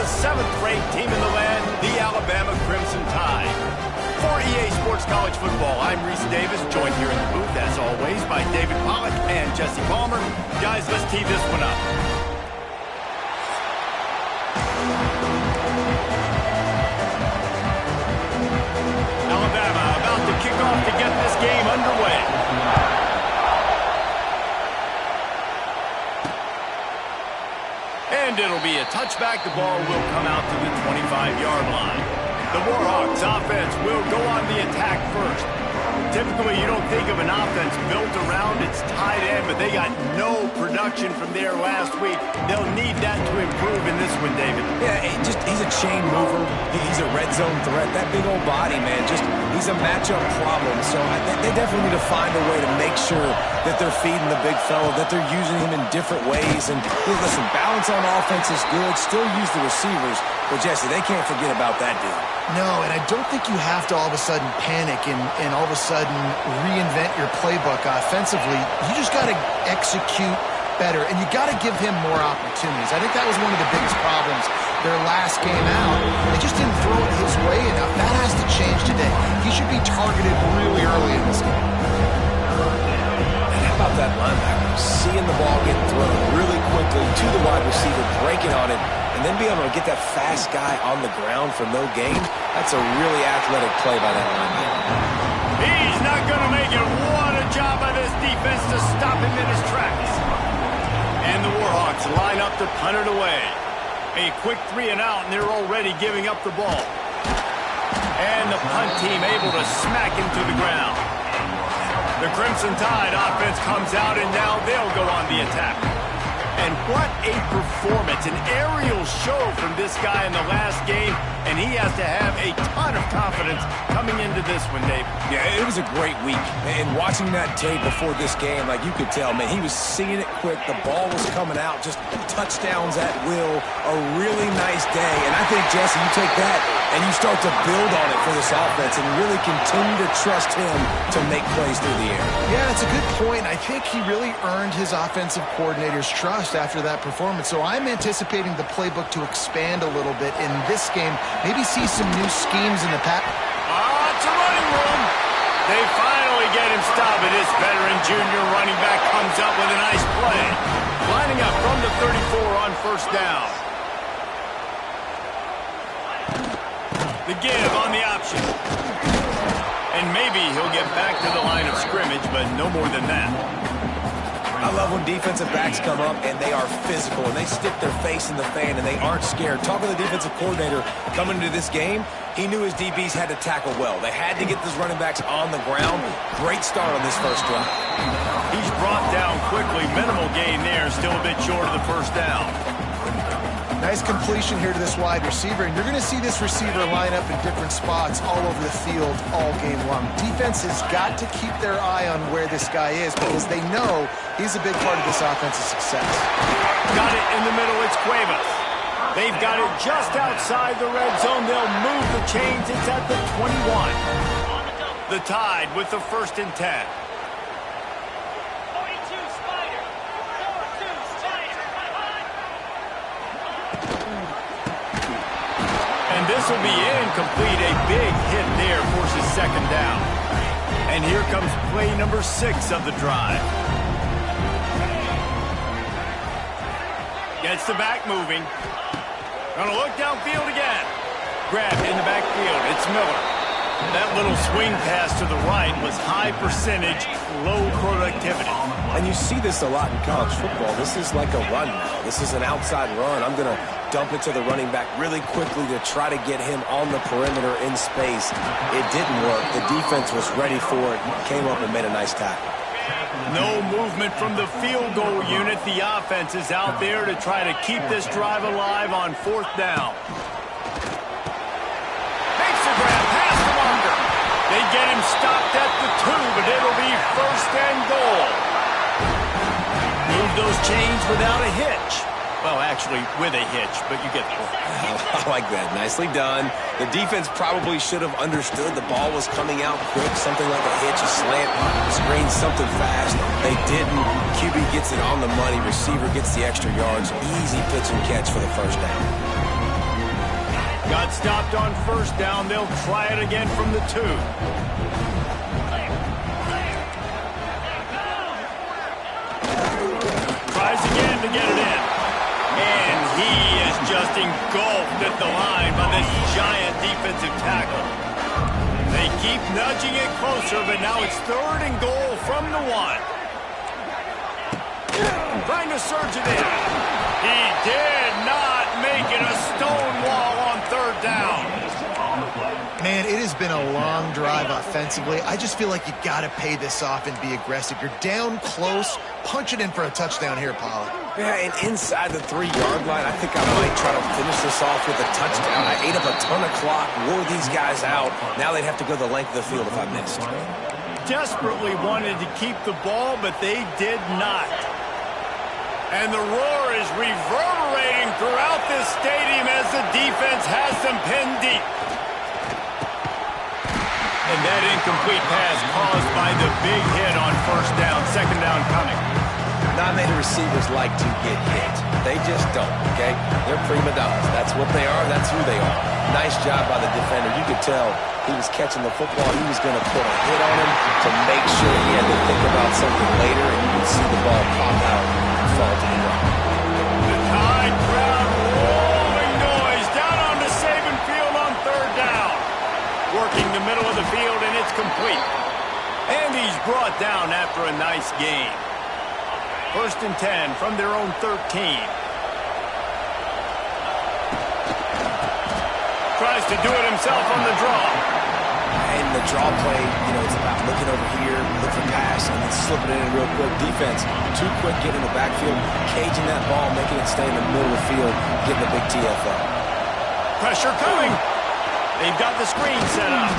the 7th-ranked team in the land, the Alabama Crimson Tide. For EA Sports College Football, I'm Reese Davis, joined here in the booth, as always, by David Pollack and Jesse Palmer. Guys, let's tee this one up. Alabama about to kick off to get this game underway. And it'll be a touchback. The ball will come out to the 25-yard line. The Warhawks offense will go on the attack first. Typically, you don't think of an offense built around its tight end, but they got no production from there last week. They'll need that to improve in this one, David. Yeah, he's a chain mover. He's a red zone threat. That big old body, man, he's a matchup problem. So they definitely need to find a way to make sure that they're feeding the big fella, that they're using him in different ways. And listen, balance on offense is good. Still use the receivers. But, Jesse, they can't forget about that dude. No, and I don't think you have to all of a sudden panic and all of a sudden reinvent your playbook offensively. You just got to execute better, and you got to give him more opportunities. I think that was one of the biggest problems their last game out. They just didn't throw it his way enough. That has to change today. He should be targeted really early in this game. And how about that linebacker? Seeing the ball get thrown really quickly to the wide receiver, breaking on it, and then be able to get that fast guy on the ground for no gain. That's a really athletic play by that linebacker. He's not going to make it. What a job by this defense to stop him in his tracks. And the Warhawks line up to punt it away. A quick 3 and out, and they're already giving up the ball. And the punt team able to smack him to the ground. The Crimson Tide offense comes out, and now they'll go on the attack. And what a performance, an aerial show from this guy in the last game, and he has to have a ton of confidence coming into this one, Dave. Yeah, it was a great week. And watching that tape before this game, like you could tell, man, he was seeing it quick. The ball was coming out, just touchdowns at will. A really nice day. And I think, Jesse, you take that and you start to build on it for this offense and really continue to trust him to make plays through the air. Yeah, it's a good point. I think he really earned his offensive coordinator's trust after that performance. So I'm anticipating the playbook to expand a little bit in this game. Maybe see some new schemes in the pack. It's a running room. They finally get him stopped. This veteran junior running back comes up with a nice play. Lining up from the 34 on first down. The give on the option. And maybe he'll get back to the line of scrimmage, but no more than that. I love when defensive backs come up and they are physical and they stick their face in the fan and they aren't scared. Talking to the defensive coordinator coming into this game, he knew his DBs had to tackle well. They had to get those running backs on the ground. Great start on this first drive. He's brought down quickly. Minimal gain there. Still a bit short of the first down. Nice completion here to this wide receiver, and you're going to see this receiver line up in different spots all over the field all game long. Defense has got to keep their eye on where this guy is because they know he's a big part of this offensive success. Got it in the middle. It's Cuevas. They've got it just outside the red zone. They'll move the chains. It's at the 21. The Tide with the 1st and 10. And this will be incomplete. A big hit there forces 2nd down. And here comes play number 6 of the drive. Gets the back moving. Gonna look downfield again. Grab in the backfield. It's Miller. That little swing pass to the right was high percentage, low productivity. And you see this a lot in college football. This is like a run now. This is an outside run. I'm going to dump it to the running back really quickly to try to get him on the perimeter in space. It didn't work. The defense was ready for it, came up and made a nice tackle. No movement from the field goal unit. The offense is out there to try to keep this drive alive on 4th down. Makes the grab past the marker. They get him stopped at the 2, but it'll be 1st and goal. Move those chains without a hitch. Well, actually, with a hitch, but you get the point. I like that. Nicely done. The defense probably should have understood the ball was coming out quick, something like a hitch, a slant, screen, something fast. They didn't. QB gets it on the money. Receiver gets the extra yards. Easy pitch and catch for the 1st down. Got stopped on first down. They'll try it again from the 2. Tries again to get it in. And he is just engulfed at the line by this giant defensive tackle. They keep nudging it closer, but now it's 3rd and goal from the 1. Trying to surge it in. He did not make it a stone wall on 3rd down. Man, it has been a long drive offensively. I just feel like you got to pay this off and be aggressive. You're down close. Punch it in for a touchdown here, Pollard. Yeah, and inside the 3-yard line, I think I might try to finish this off with a touchdown. I ate up a ton of clock, wore these guys out. Now they'd have to go the length of the field if I missed. Desperately wanted to keep the ball, but they did not. And the roar is reverberating throughout this stadium as the defense has them pinned deep. And that incomplete pass caused by the big hit on first down, 2nd down coming. Not many receivers like to get hit. They just don't, okay? They're prima donnas. That's what they are. That's who they are. Nice job by the defender. You could tell he was catching the football. He was going to put a hit on him to make sure he had to think about something later, and you could see the ball pop out and fall to the ground. The Tide crowd rolling noise down onto Saban Field on 3rd down. Working the middle of the field, and it's complete. And he's brought down after a nice gain. 1st and 10 from their own 13. Tries to do it himself on the draw. And the draw play, you know, it's about looking over here, look for pass, and then slipping it in real quick. Defense, too quick getting in the backfield, caging that ball, making it stay in the middle of the field, getting a big TFL. Pressure coming. They've got the screen set up.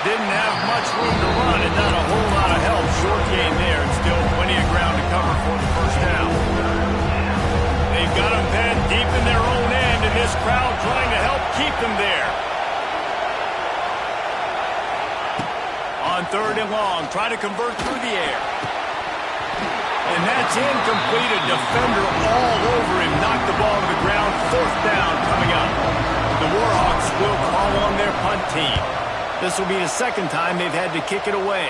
Didn't have much room to run and not a whole lot of help. Short gain there and still plenty of ground to cover for the 1st down. They've got them penned deep in their own end, and this crowd trying to help keep them there. On 3rd and long, try to convert through the air. And that's incomplete. A defender all over him. Knocked the ball to the ground. 4th down coming up. The Warhawks will call on their punt team. This will be the 2nd time they've had to kick it away.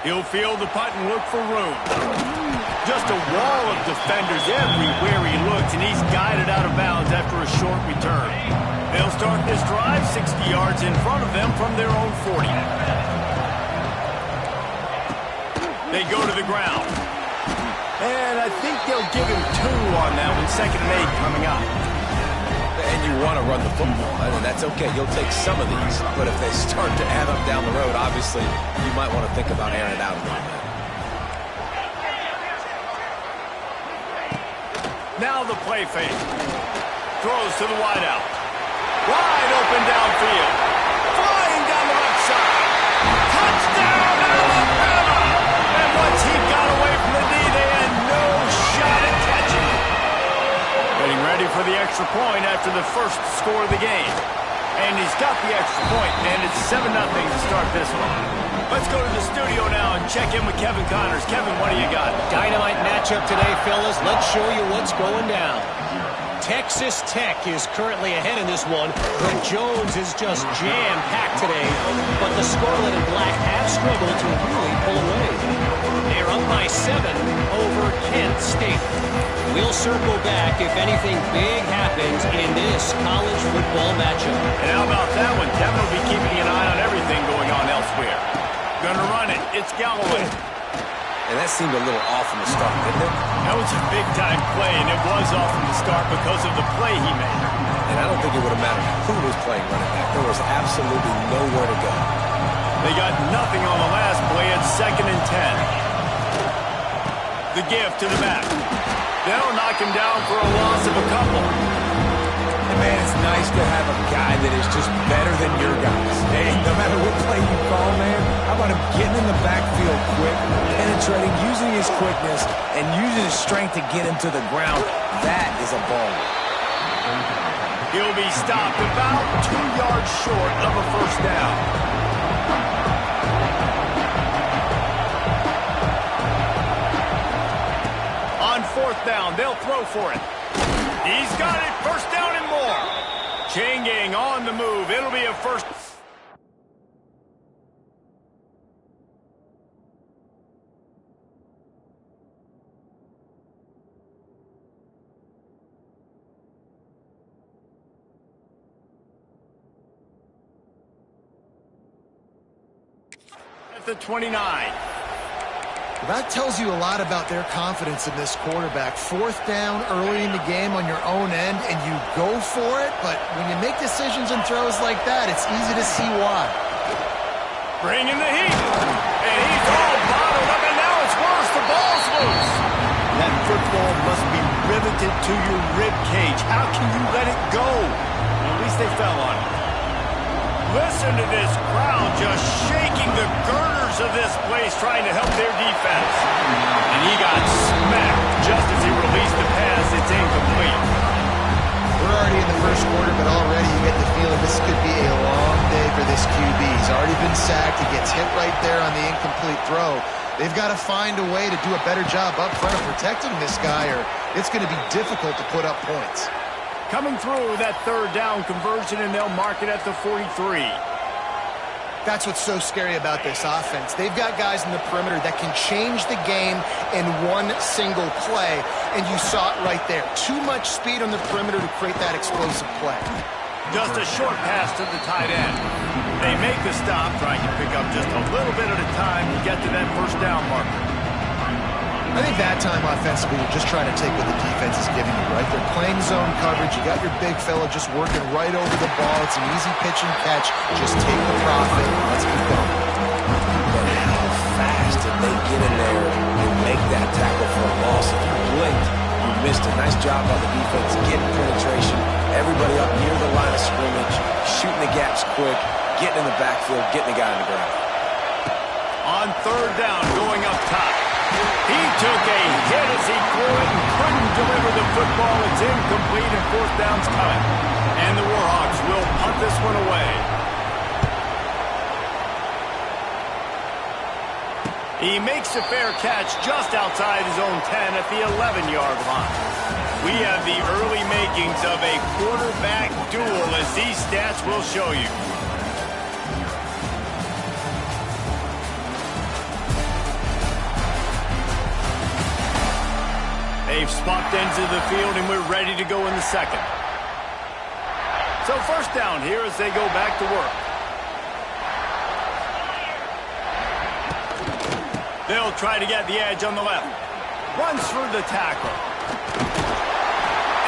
He'll field the punt and look for room. Just a wall of defenders everywhere he looks, and he's guided out of bounds after a short return. They'll start this drive 60 yards in front of them from their own 40. They go to the ground. And I think they'll give him 2 on that one. 2nd and 8 coming up. And you want to run the football, and that's okay. You'll take some of these, but if they start to add up down the road, obviously, you might want to think about airing it out a little bit. Now the play fake. Throws to the wideout. Wide open downfield. Flying down the left side. Touchdown, Alabama! And once he got away from the D, they had no shot at catching it. Getting ready for the extra point after the first score of the game. And he's got the extra point, and it's 7-0 to start this one. Let's go to the studio now and check in with Kevin Connors. Kevin, what do you got? Dynamite matchup today, fellas. Let's show you what's going down. Texas Tech is currently ahead in this one, but Jones is just jam-packed today. But the Scarlet and Black have struggled to really pull away. They're up by 7 over Kent State. We'll circle back if anything big happens in this college football matchup. And how about that one? Kevin will be keeping an eye on everything going on elsewhere. Gonna run it. It's Galloway. And that seemed a little off from the start, didn't it? That was a big-time play, and it was off from the start because of the play he made. And I don't think it would have mattered who was playing running back. There was absolutely nowhere to go. They got nothing on the last play. It's 2nd and 10. The give to the back. They'll knock him down for a loss of a couple. And man, it's nice to have a guy that is just better than your guys. Hey, no matter what play you call, man, how about him getting in the backfield quick, penetrating, using his quickness, and using his strength to get him to the ground? That is a baller. He'll be stopped about 2 yards short of a first down. On 4th down, they'll throw for it. He's got it. First down and more. Chain gang on the move. It'll be a first. At the 29. That tells you a lot about their confidence in this quarterback. Fourth down early in the game on your own end, and you go for it, but when you make decisions and throws like that, it's easy to see why. Bringing the heat. And he's all bottled up, and now it's worse. The ball's loose. That football must be riveted to your rib cage. How can you let it go? At least they fell on it. Listen to this crowd just shaking the girders of this place trying to help their defense. And he got smacked just as he released the pass. It's incomplete. We're already in the first quarter, but already you get the feeling this could be a long day for this QB. He's already been sacked. He gets hit right there on the incomplete throw. They've got to find a way to do a better job up front of protecting this guy, or it's going to be difficult to put up points. Coming through that third down conversion, and they'll mark it at the 43. That's what's so scary about this offense. They've got guys in the perimeter that can change the game in one single play, and you saw it right there. Too much speed on the perimeter to create that explosive play. Just a short pass to the tight end. They make the stop, trying to pick up just a little bit at a time to get to that first down marker. I think that time offensively, you're just trying to take what the defense is giving you, right? They're playing zone coverage. You got your big fella just working right over the ball. It's an easy pitch and catch. Just take the profit. Let's keep going. But how fast did they get in there and make that tackle for a loss? If you blinked, you missed a nice job by the defense getting penetration. Everybody up near the line of scrimmage, shooting the gaps quick, getting in the backfield, getting the guy on the ground. On third down, going up top. He took a hit as he threw it and couldn't deliver the football. It's incomplete and fourth down's coming. And the Warhawks will punt this one away. He makes a fair catch just outside his own 10 at the 11-yard line. We have the early makings of a quarterback duel, as these stats will show you. They've swapped ends of the field, and we're ready to go in the second. So first down here as they go back to work. They'll try to get the edge on the left. Runs through the tackle.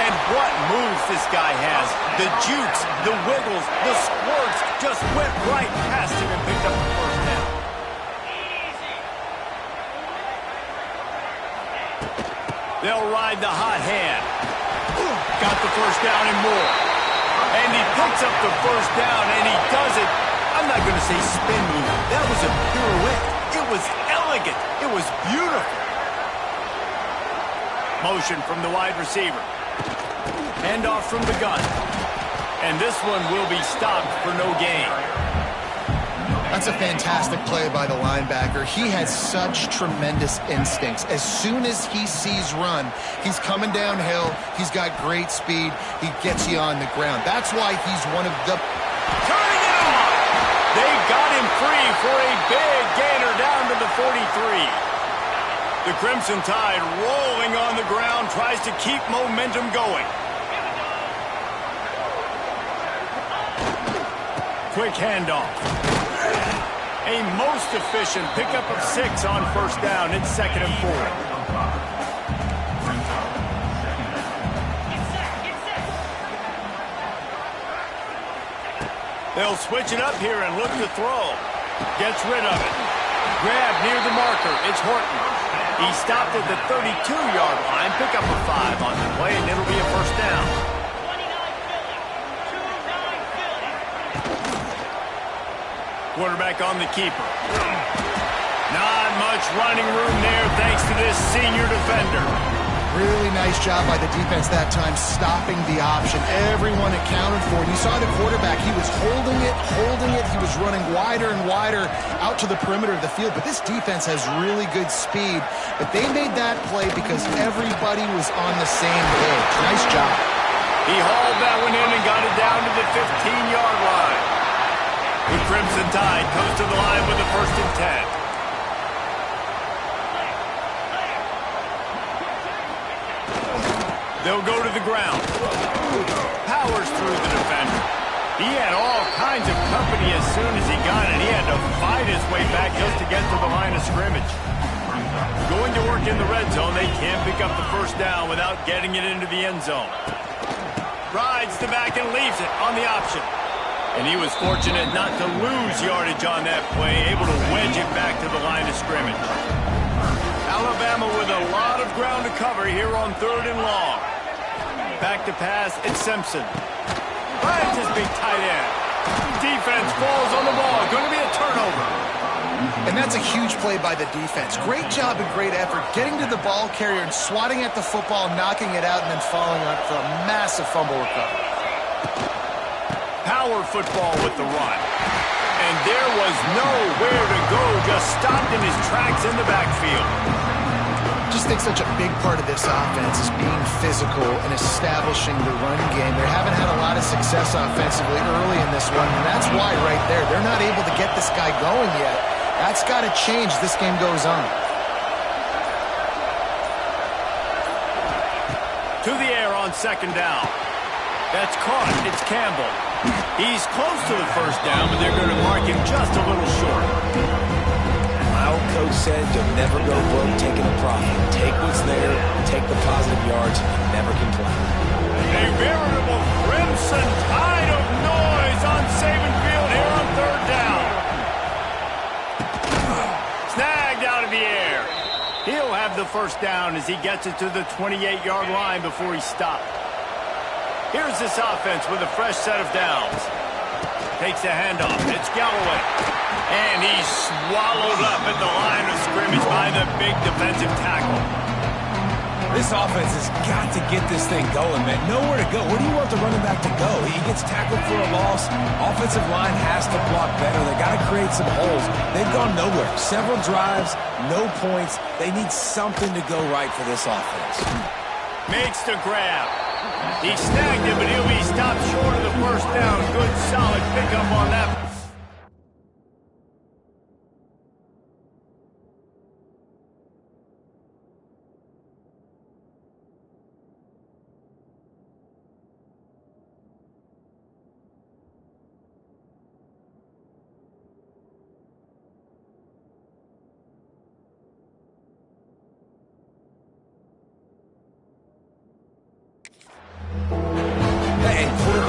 And what moves this guy has. The jukes, the wiggles, the squirts just went right past him and picked up the first down. They'll ride the hot hand. Got the first down and more. And he picks up the first down, and he does it. I'm not going to say spin move. That was a pirouette. It was elegant. It was beautiful. Motion from the wide receiver. Handoff from the gun. And this one will be stopped for no gain. That's a fantastic play by the linebacker. He has such tremendous instincts. As soon as he sees run, he's coming downhill. He's got great speed. He gets you on the ground. That's why he's one of the... Turning it on! They got him free for a big gainer down to the 43. The Crimson Tide rolling on the ground, tries to keep momentum going. Quick handoff. A most efficient pickup of 6 on first down. It's 2nd and 4. They'll switch it up here and look to throw. Gets rid of it. Grab near the marker. It's Horton. He stopped at the 32-yard line. Pick up a 5 on the play, and it'll be a first down. Quarterback on the keeper. Not much running room there thanks to this senior defender. Really nice job by the defense that time, stopping the option. Everyone accounted for it. You saw the quarterback. He was holding it. He was running wider and wider out to the perimeter of the field. But this defense has really good speed. But they made that play because everybody was on the same page. Nice job. He hauled that one in and got it down to the 15-yard line. The Crimson Tide comes to the line with a 1st and 10. They'll go to the ground. Powers through the defender. He had all kinds of company as soon as he got it. He had to fight his way back just to get to the line of scrimmage. Going to work in the red zone, they can't pick up the 1st down without getting it into the end zone. Rides the back and leaves it on the option. And he was fortunate not to lose yardage on that play, able to wedge it back to the line of scrimmage. Alabama with a lot of ground to cover here on 3rd and long. Back to pass, it's Simpson. Finds his big tight end. Defense falls on the ball. Going to be a turnover. And that's a huge play by the defense. Great job and great effort getting to the ball carrier and swatting at the football, knocking it out, and then falling on it for a massive fumble recovery. Power football with the run. And there was nowhere to go, just stopped in his tracks in the backfield. I just think such a big part of this offense is being physical and establishing the run game. They haven't had a lot of success offensively early in this one, and that's why right there, they're not able to get this guy going yet. That's got to change as this game goes on. To the air on 2nd down. That's caught. It's Campbell. He's close to the 1st down, but they're going to mark him just a little short. My old coach said you'll never go broke taking a profit. Take what's there, take the positive yards, and never complain. A veritable crimson tide of noise on Saban Field here on 3rd down. Snagged out of the air. He'll have the 1st down as he gets it to the 28-yard line before he stopped. Here's this offense with a fresh set of downs. Takes a handoff. It's Galloway. And he's swallowed up at the line of scrimmage by the big defensive tackle. This offense has got to get this thing going, man. Nowhere to go. Where do you want the running back to go? He gets tackled for a loss. Offensive line has to block better. They got to create some holes. They've gone nowhere. Several drives, no points. They need something to go right for this offense. Makes the grab. He snagged it, but he'll be stopped short of the 1st down. Good, solid pickup on that.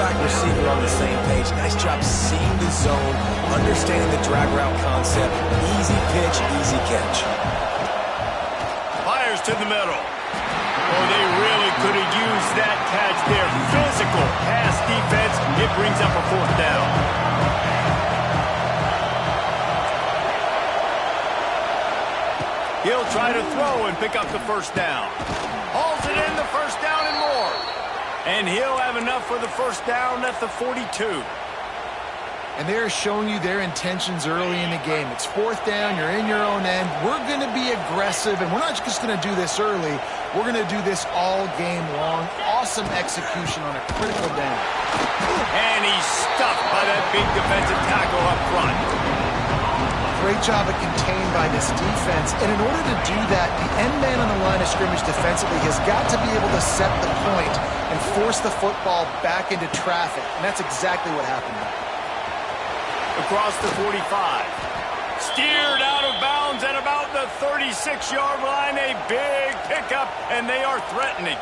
Receiver on the same page. Nice job seeing the zone, understanding the drag route concept. Easy pitch, easy catch. Fires to the middle. Oh, they really could have used that catch there. Physical pass defense. It brings up a 4th down. He'll try to throw and pick up the 1st down. Hauls it in, the 1st down and more. And he'll have enough for the 1st down at the 42. And they're showing you their intentions early in the game. It's 4th down. You're in your own end. We're going to be aggressive, and we're not just going to do this early. We're going to do this all game long. Awesome execution on a critical down. And he's stuffed by that big defensive tackle up front. Great job of contained by this defense. And in order to do that, the end man on the line of scrimmage defensively has got to be able to set the point and force the football back into traffic. And that's exactly what happened. Across the 45. Steered out of bounds at about the 36-yard line. A big pickup, and they are threatening.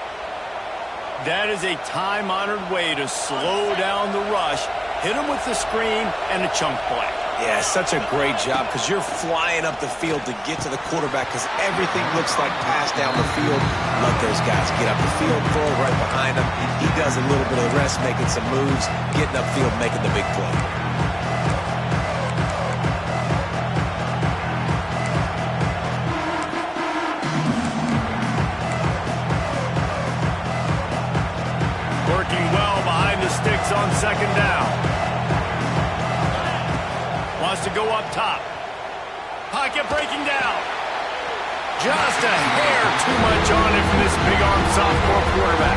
That is a time-honored way to slow down the rush, hit them with the screen, and a chunk play. Yeah, such a great job because you're flying up the field to get to the quarterback because everything looks like pass down the field. Let those guys get up the field, throw it right behind him. He does a little bit of the rest, making some moves, getting upfield, making the big play. Working well behind the sticks on second down. Wants to go up top. Pocket breaking down. Just a hair too much on it from this big-armed sophomore quarterback.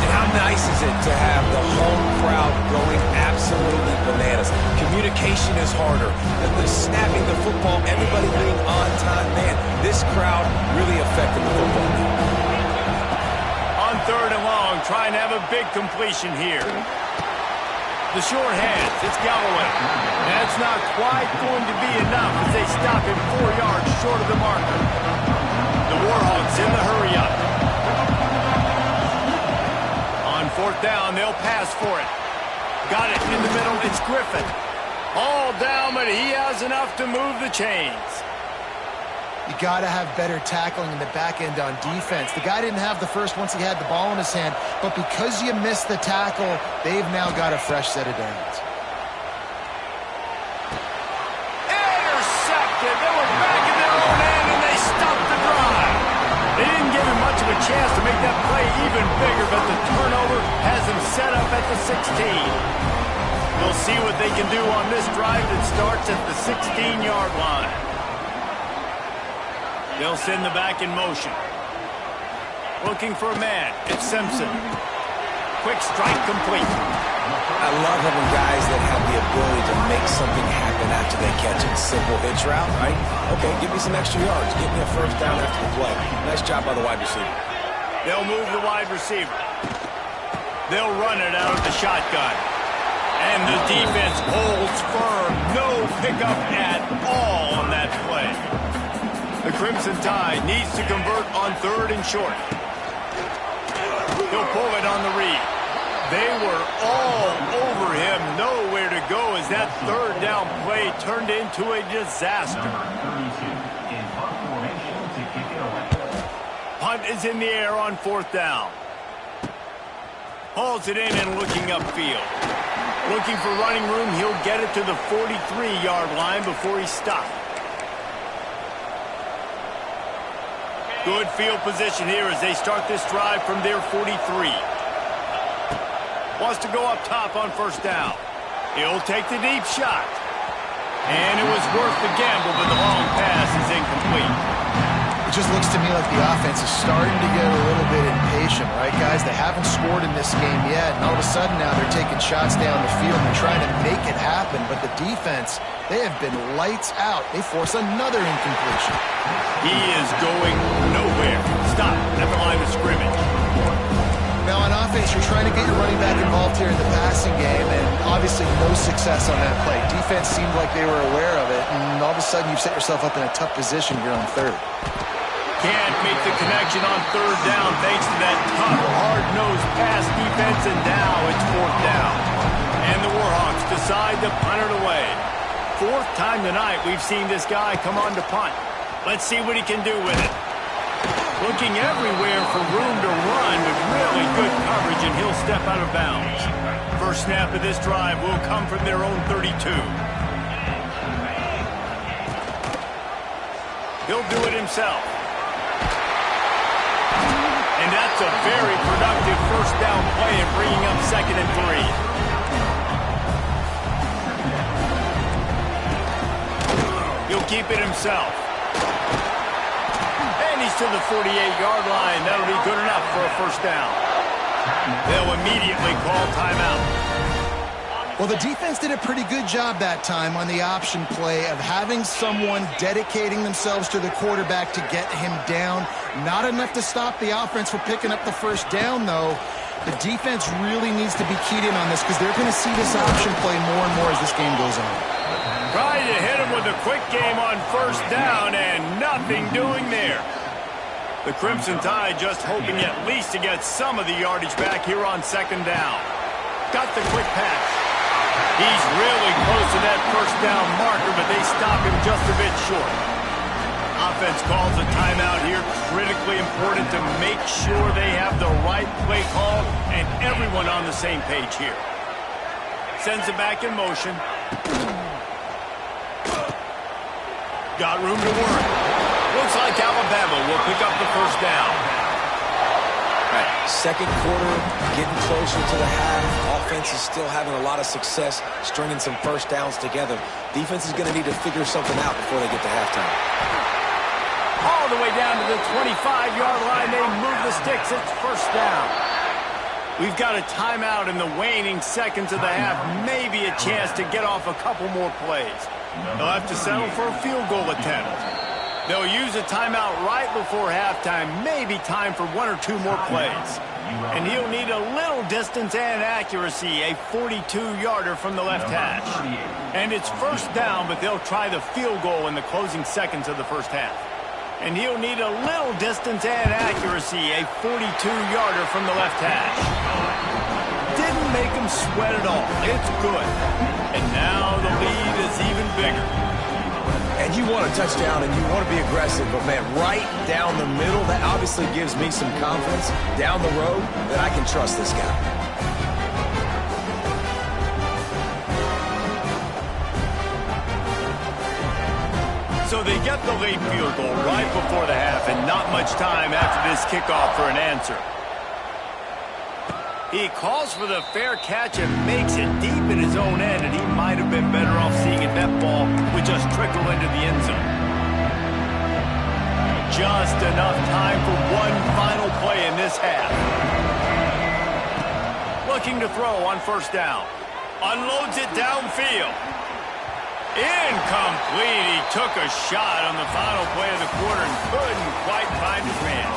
And how nice is it to have the home crowd going absolutely bananas? Communication is harder. The snapping the football, everybody being on time. Man, this crowd really affected the football game. On third and long, trying to have a big completion here. The short hands, it's Galloway. That's not quite going to be enough as they stop him 4 yards short of the marker. The Warhawks in the hurry-up. On fourth down, they'll pass for it. Got it in the middle, it's Griffin. All down, but he has enough to move the chains. You got to have better tackling in the back end on defense. The guy didn't have the first once he had the ball in his hand, but because you missed the tackle, they've now got a fresh set of downs. Intercepted. They were back in their own end, and they stopped the drive. They didn't give him much of a chance to make that play even bigger, but the turnover has him set up at the 16. We'll see what they can do on this drive that starts at the 16-yard line. They'll send the back in motion. Looking for a man. It's Simpson. Quick strike complete. I love having guys that have the ability to make something happen after they catch it. Simple hitch route, right? Okay, give me some extra yards. Get me a first down after the play. Nice job by the wide receiver. They'll move the wide receiver. They'll run it out of the shotgun. And the defense holds firm. No pickup at all on that play. The Crimson Tide needs to convert on third and short. He'll pull it on the read. They were all over him. Nowhere to go as that third down play turned into a disaster. Punt is in the air on fourth down. Hauls it in and looking upfield. Looking for running room. He'll get it to the 43-yard line before he's stopped. Good field position here as they start this drive from their 43. Wants to go up top on first down. He'll take the deep shot. And it was worth the gamble, but the long pass is incomplete. It just looks to me like the offense is starting to get a little bit impatient, right, guys? They haven't scored in this game yet, and all of a sudden now they're taking shots down the field and trying to make it happen. But the defense, they have been lights out. They force another incompletion. He is going nowhere. Stop at the line of scrimmage. Now on offense, you're trying to get your running back involved here in the passing game, and obviously no success on that play. Defense seemed like they were aware of it, and all of a sudden you've set yourself up in a tough position here on third. Can't make the connection on third down thanks to that tough, hard-nosed pass defense, and now it's fourth down. And the Warhawks decide to punt it away. Fourth time tonight we've seen this guy come on to punt. Let's see what he can do with it. Looking everywhere for room to run with really good coverage, and he'll step out of bounds. First snap of this drive will come from their own 32. He'll do it himself. And that's a very productive first down play and bringing up 2nd and 3. He'll keep it himself. And he's to the 48-yard line. That'll be good enough for a first down. They'll immediately call timeout. Well, the defense did a pretty good job that time on the option play of having someone dedicating themselves to the quarterback to get him down. Not enough to stop the offense from picking up the first down, though. The defense really needs to be keyed in on this because they're going to see this option play more and more as this game goes on. Trying to hit him with a quick game on first down and nothing doing there. The Crimson Tide just hoping at least to get some of the yardage back here on second down. Got the quick pass. He's really close to that first down marker, but they stop him just a bit short. Offense calls a timeout here. Critically important to make sure they have the right play call and everyone on the same page here. Sends it back in motion. Got room to work. Looks like Alabama will pick up the first down. Right. Second quarter, getting closer to the half. Offense is still having a lot of success stringing some first downs together. Defense is going to need to figure something out before they get to halftime. All the way down to the 25-yard line. They move the sticks. It's first down. We've got a timeout in the waning seconds of the half. Maybe a chance to get off a couple more plays. They'll have to settle for a field goal attempt. They'll use a timeout right before halftime. Maybe time for one or two more plays. And he'll need a little distance and accuracy, a 42-yarder from the left hash. And it's first down, but they'll try the field goal in the closing seconds of the first half. And he'll need a little distance and accuracy, a 42-yarder from the left hash. Didn't make him sweat at all. It's good. And now the lead is even bigger. And you want a touchdown and you want to be aggressive, but man, right down the middle, that obviously gives me some confidence down the road that I can trust this guy. So they get the late field goal right before the half and not much time after this kickoff for an answer. He calls for the fair catch and makes it deep in his own end, and he might have been better off seeing if that ball would just trickle into the end zone. Just enough time for one final play in this half. Looking to throw on first down. Unloads it downfield. Incomplete. He took a shot on the final play of the quarter and couldn't quite find his man.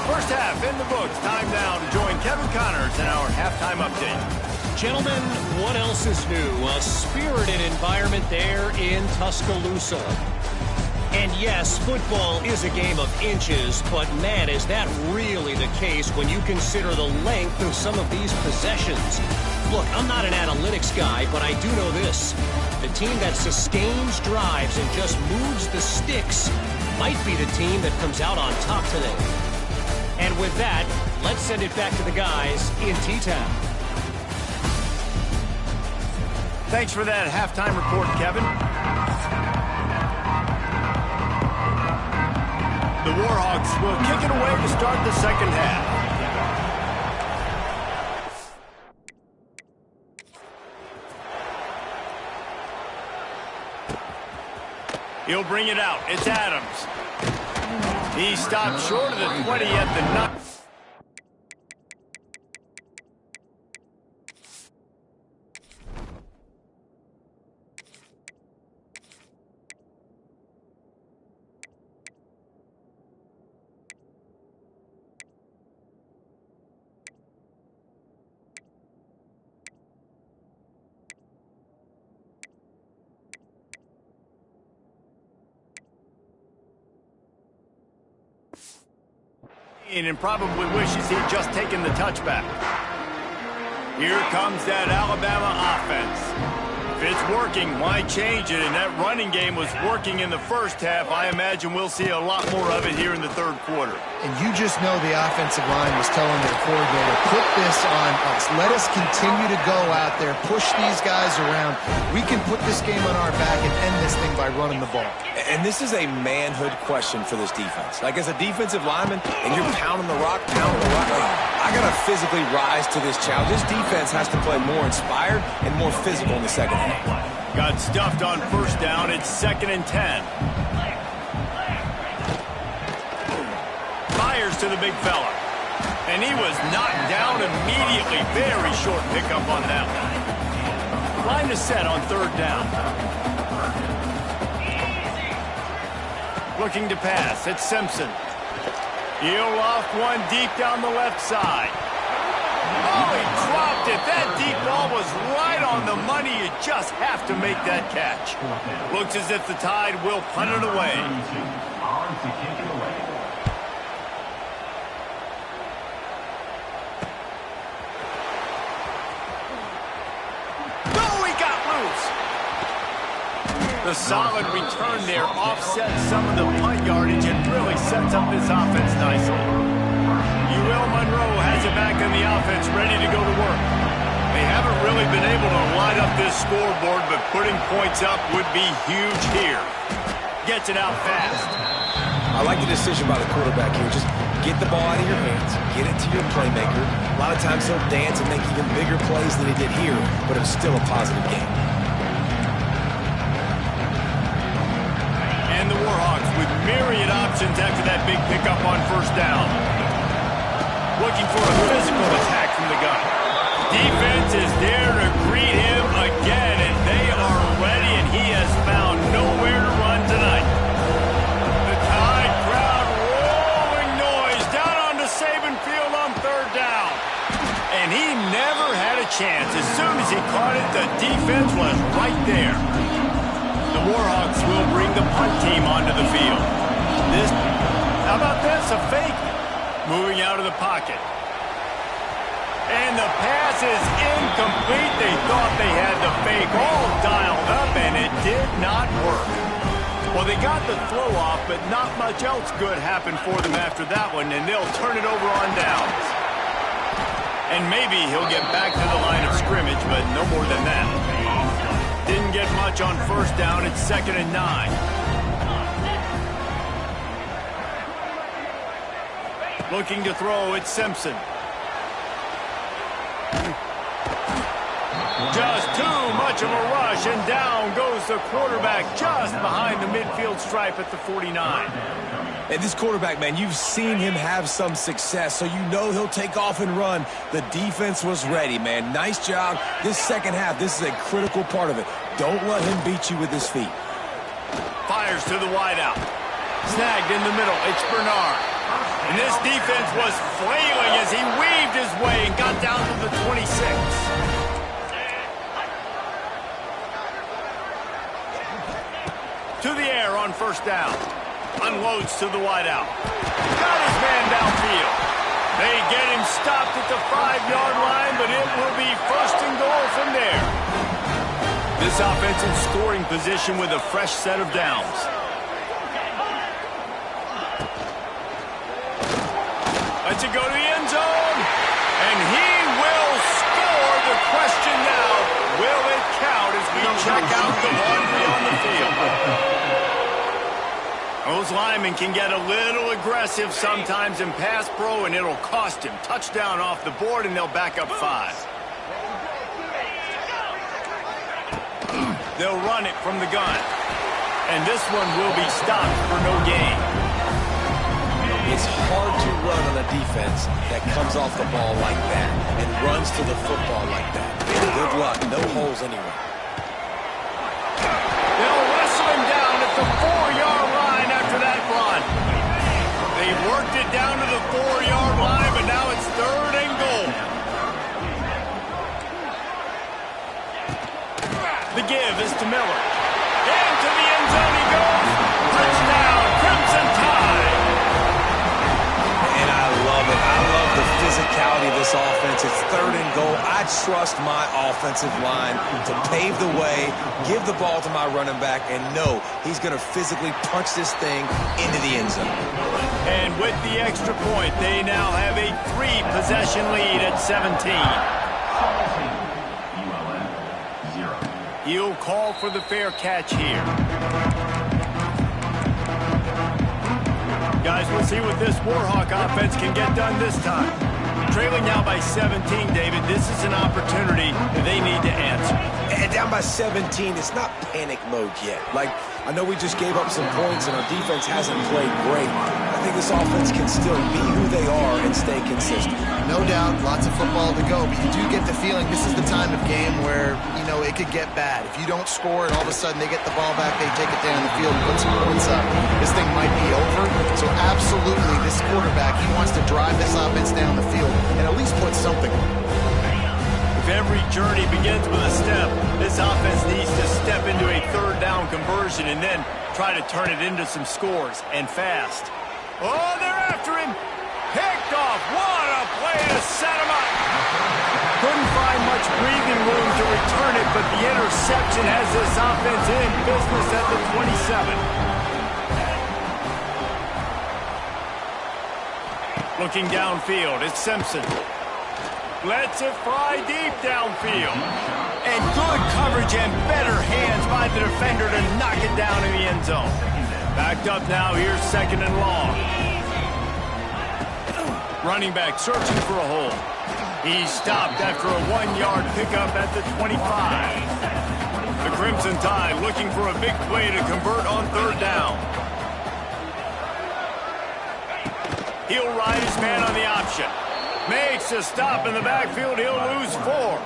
First half in the books. Time now to join Kevin Connors in our halftime update. Gentlemen, what else is new? A spirited environment there in Tuscaloosa. And yes, football is a game of inches, but man, is that really the case when you consider the length of some of these possessions. Look, I'm not an analytics guy, but I do know this. The team that sustains drives and just moves the sticks might be the team that comes out on top today. And with that, let's send it back to the guys in T-Town. Thanks for that halftime report, Kevin. The Warhawks will kick it away to start the second half. He'll bring it out. It's Adams. He stopped short of the 20 at the 9. And probably wishes he'd just taken the touchback. Here comes that Alabama offense. If it's working, why change it? And that running game was working in the first half. I imagine we'll see a lot more of it here in the third quarter. And you just know the offensive line was telling their coordinator, put this on us. Let us continue to go out there, push these guys around. We can put this game on our back and end this thing by running the ball. And this is a manhood question for this defense. Like, as a defensive lineman, and you're pounding the rock, like, I got to physically rise to this challenge. This defense has to play more inspired and more physical in the second half. Got stuffed on first down. It's 2nd and 10. Fires to the big fella. And he was knocked down immediately. Very short pickup on that one. Line is set on third down. Looking to pass. It's Simpson. He'll off one deep down the left side. Oh, he dropped it. That deep ball was right on the money. You just have to make that catch. Looks as if the Tide will punt it away. No, he got loose. The solid return there offsets some of the punt yardage and really sets up this offense nicely. Monroe has it back on the offense, ready to go to work. They haven't really been able to light up this scoreboard, but putting points up would be huge here. Gets it out fast. I like the decision by the quarterback here. Just get the ball out of your hands, get it to your playmaker. A lot of times he'll dance and make even bigger plays than he did here, but it was still a positive game. And the Warhawks with myriad options after that big pickup on first down. Looking for a physical attack from the gun. Defense is there to greet him again, and they are ready, and he has found nowhere to run tonight. The Tide crowd rolling noise down onto Saban Field on third down. And he never had a chance. As soon as he caught it, the defense was right there. The Warhawks will bring the punt team onto the field. How about this? A fake. Moving out of the pocket. And the pass is incomplete. They thought they had the fake all dialed up, and it did not work. Well, they got the throw off, but not much else good happened for them after that one, and they'll turn it over on downs. And maybe he'll get back to the line of scrimmage, but no more than that. Didn't get much on first down. It's 2nd and 9. Looking to throw, it's Simpson. Just too much of a rush, and down goes the quarterback just behind the midfield stripe at the 49. And this quarterback, man, you've seen him have some success, so you know he'll take off and run. The defense was ready, man. Nice job. This second half, this is a critical part of it. Don't let him beat you with his feet. Fires to the wideout. Snagged in the middle. It's Bernard. And this defense was flailing as he weaved his way and got down to the 26. To the air on first down. Unloads to the wideout. Got his man downfield. They get him stopped at the 5-yard line, but it will be 1st and goal from there. This offense in scoring position with a fresh set of downs. Lets it go to the end zone. And he will score. The question now, will it count as we check out the laundry on the field? Those linemen can get a little aggressive sometimes in pass pro, and it'll cost him. Touchdown off the board, and they'll back up 5. They'll run it from the gun. And this one will be stopped for no gain. It's hard to run on a defense that comes off the ball like that and runs to the football like that. Good luck. No holes anywhere. They'll wrestle him down at the 4-yard line after that run. They worked it down to the 4-yard line, but now it's 3rd and goal. The give is to Miller. Into the end zone he goes. Touchdown, Crimson Tide. And I love it. I love the physicality of this offense. It's 3rd and goal. I trust my offensive line to pave the way, give the ball to my running back, and know he's going to physically punch this thing into the end zone. And with the extra point, they now have a 3-possession lead at 17. He'll call for the fair catch here. Guys, we'll see what this Warhawk offense can get done this time. Trailing now by 17, David. This is an opportunity that they need to answer. And down by 17, it's not panic mode yet. Like, I know we just gave up some points and our defense hasn't played great. I think this offense can still be who they are and stay consistent. No doubt, lots of football to go, but you do get the feeling this is the time of game where, you know, it could get bad. If you don't score and all of a sudden they get the ball back, they take it down the field and put some points up, this thing might be over. So absolutely, this quarterback, he wants to drive this offense down the field and at least put something on. If every journey begins with a step, this offense needs to step into a 3rd down conversion and then try to turn it into some scores, and fast. Oh, they're after him. Picked off. What a play to set him up. Couldn't find much breathing room to return it, but the interception has this offense in business at the 27. Looking downfield, it's Simpson. Lets it fly deep downfield. And good coverage and better hands by the defender to knock it down in the end zone. Backed up now, here's 2nd and long. Running back searching for a hole. He's stopped after a 1-yard pickup at the 25. The Crimson Tide looking for a big play to convert on third down. He'll ride his man on the option. Makes a stop in the backfield. He'll lose 4.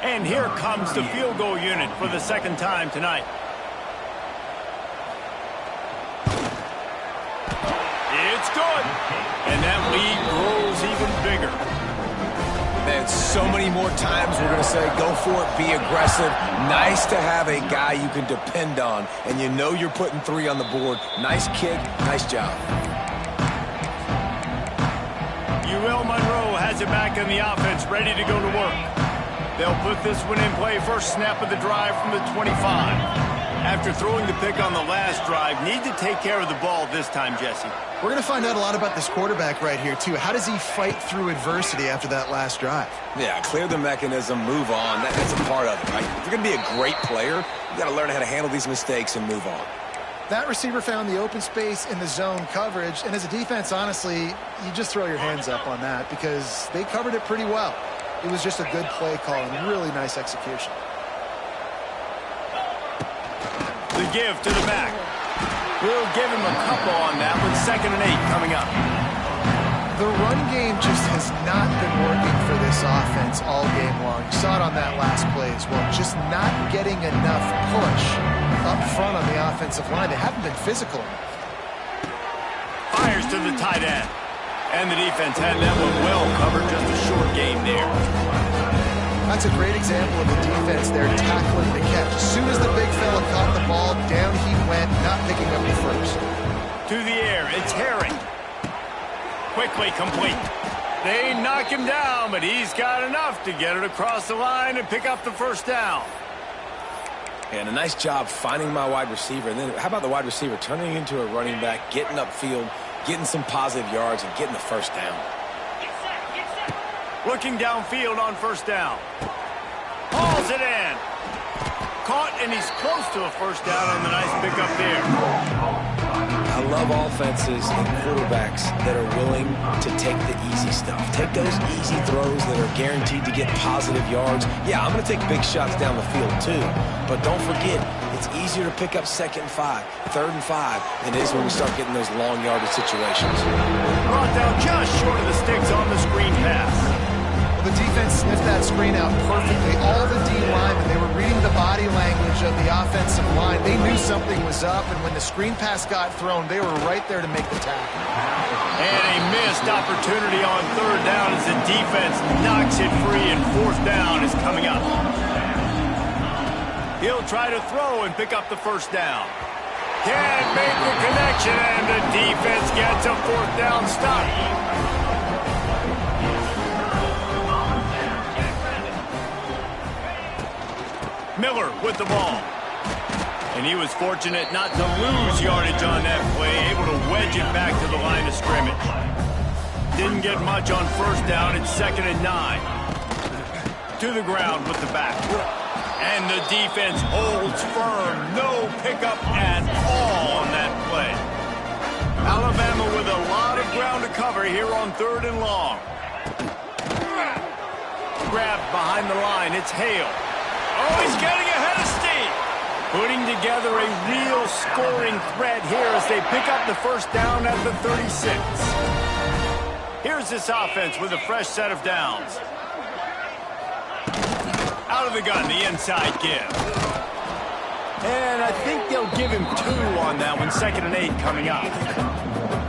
And here comes the field goal unit for the second time tonight. It's good. And that lead grows even bigger. Man, so many more times we're going to say, go for it, be aggressive. Nice to have a guy you can depend on, and you know you're putting 3 on the board. Nice kick, nice job. Monroe has it back in the offense, ready to go to work. They'll put this one in play. First snap of the drive from the 25. After throwing the pick on the last drive, need to take care of the ball this time, Jesse. We're going to find out a lot about this quarterback right here, too. How does he fight through adversity after that last drive? Yeah, clear the mechanism, move on. That's a part of it, right? If you're going to be a great player, you got to learn how to handle these mistakes and move on. That receiver found the open space in the zone coverage, and as a defense, honestly, you just throw your hands up on that because they covered it pretty well. It was just a good play call and really nice execution. The give to the back. We'll give him a couple on that with 2nd and 8 coming up. The run game just has not been working for this offense all game long. You saw it on that last play as well. Just not getting enough push up front on the offensive line. They haven't been physical enough. Fires to the tight end. And the defense had that one well covered, just a short game there. That's a great example of the defense there tackling the catch. As soon as the big fella caught the ball, down he went, not picking up the first. To the air, it's Herring. Quickly complete. They knock him down, but he's got enough to get it across the line and pick up the first down. And a nice job finding my wide receiver. And then how about the wide receiver turning into a running back, getting upfield, getting some positive yards, and getting the first down. Looking downfield on first down. Hauls it in. Caught, and he's close to a first down on the nice pickup there. I love offenses and quarterbacks that are willing to take the easy stuff. Take those easy throws that are guaranteed to get positive yards. Yeah, I'm going to take big shots down the field too. But don't forget, it's easier to pick up 2nd and 5, 3rd and 5 than it is when we start getting those long yardage situations. Brought down just short of the sticks on the screen pass. Well, the defense sniffed that screen out perfectly. All the D linemen, they were reading the body language of the offensive line. They knew something was up, and when the screen pass got thrown, they were right there to make the tackle. And a missed opportunity on 3rd down as the defense knocks it free, and 4th down is coming up. He'll try to throw and pick up the first down. Can't make the connection, and the defense gets a 4th down stop. Miller with the ball. And he was fortunate not to lose yardage on that play, able to wedge it back to the line of scrimmage. Didn't get much on first down. It's 2nd and 9. To the ground with the back. And the defense holds firm. No pickup at all on that play. Alabama with a lot of ground to cover here on 3rd and long. Grabbed behind the line. It's Hale. Oh, he's getting ahead of steam. Putting together a real scoring threat here as they pick up the first down at the 36. Here's this offense with a fresh set of downs. Out of the gun, the inside give. And I think they'll give him 2 on that one. 2nd and 8 coming up.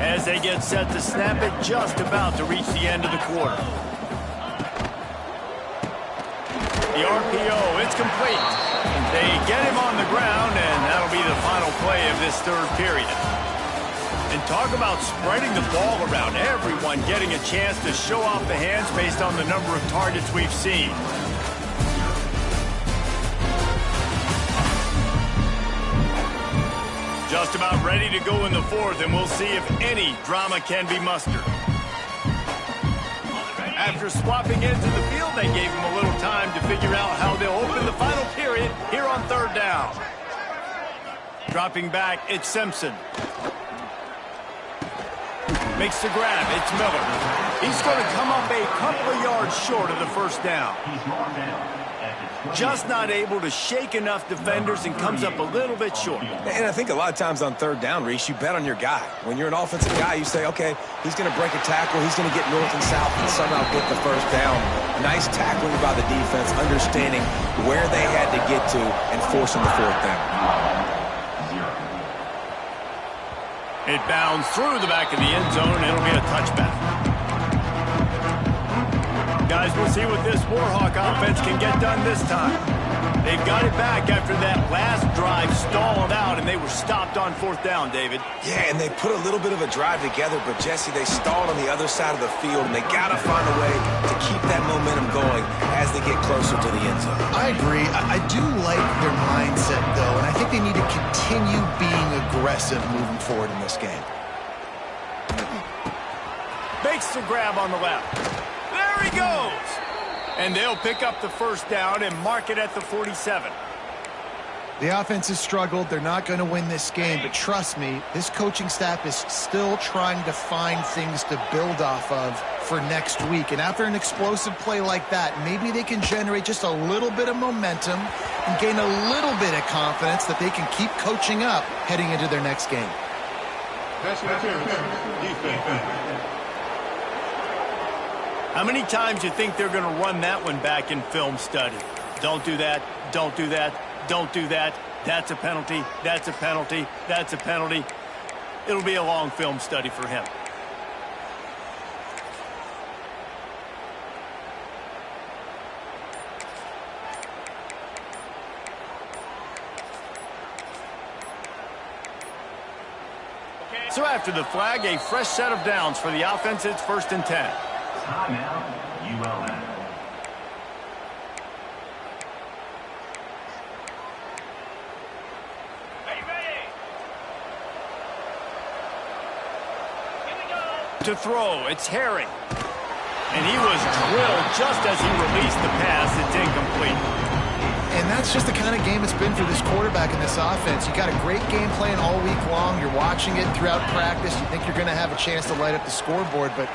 As they get set to snap it, just about to reach the end of the quarter. The RPO, it's complete. They get him on the ground, and that'll be the final play of this 3rd period. And talk about spreading the ball around. Everyone getting a chance to show off the hands based on the number of targets we've seen. Just about ready to go in the 4th, and we'll see if any drama can be mustered. After swapping into the field, they gave him a little time to figure out how they'll open the final period here on 3rd down. Dropping back, it's Simpson. Makes the grab. It's Miller. He's going to come up a couple of yards short of the first down. Just not able to shake enough defenders and comes up a little bit short. And I think a lot of times on third down, Reese, you bet on your guy. When you're an offensive guy, you say, okay, he's going to break a tackle. He's going to get north and south and somehow get the first down. Nice tackling by the defense, understanding where they had to get to and forcing the fourth down. It bounds through the back of the end zone, and it'll be a touchback. Guys, we'll see what this Warhawk offense can get done this time. They've got it back after that last drive stalled out, and they were stopped on fourth down, David. Yeah, and they put a little bit of a drive together, but, Jesse, they stalled on the other side of the field, and they got to find a way to keep that momentum going as they get closer to the end zone. I agree. I do like their mindset, though, and I think they need to continue being aggressive moving forward in this game. Makes the grab on the left. There he goes. And they'll pick up the first down and mark it at the 47. The offense has struggled. They're not going to win this game, but trust me, this coaching staff is still trying to find things to build off of for next week. And after an explosive play like that, maybe they can generate just a little bit of momentum and gain a little bit of confidence that they can keep coaching up heading into their next game. How many times do you think they're going to run that one back in film study? Don't do that. Don't do that. Don't do that. That's a penalty. That's a penalty. That's a penalty. It'll be a long film study for him. So after the flag, a fresh set of downs for the offense. It's 1st and 10. Timeout, ULM. To throw, it's Herring. And he was drilled just as he released the pass. It's incomplete. And that's just the kind of game it's been for this quarterback in this offense. You got a great game plan all week long. You're watching it throughout practice. You think you're going to have a chance to light up the scoreboard, but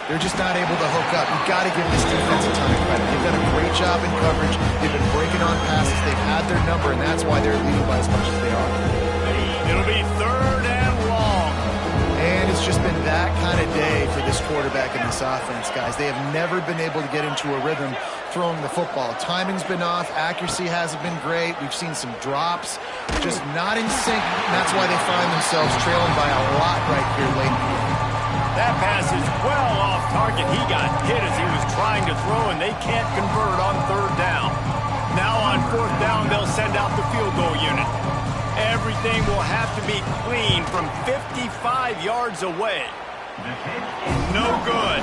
they're just not able to hook up. You've got to give this defense a ton of credit. They've done a great job in coverage. They've been breaking on passes. They've had their number, and that's why they're leading by as much as they are. It'll be 3rd and long. And it's just been that kind of day for this quarterback in this offense, guys. They have never been able to get into a rhythm throwing the football. Timing's been off. Accuracy hasn't been great. We've seen some drops. Just not in sync. And that's why they find themselves trailing by a lot right here late. That pass is well off target. He got hit as he was trying to throw, and they can't convert on 3rd down. Now on 4th down, they'll send out the field goal unit. Everything will have to be clean from 55 yards away. No good.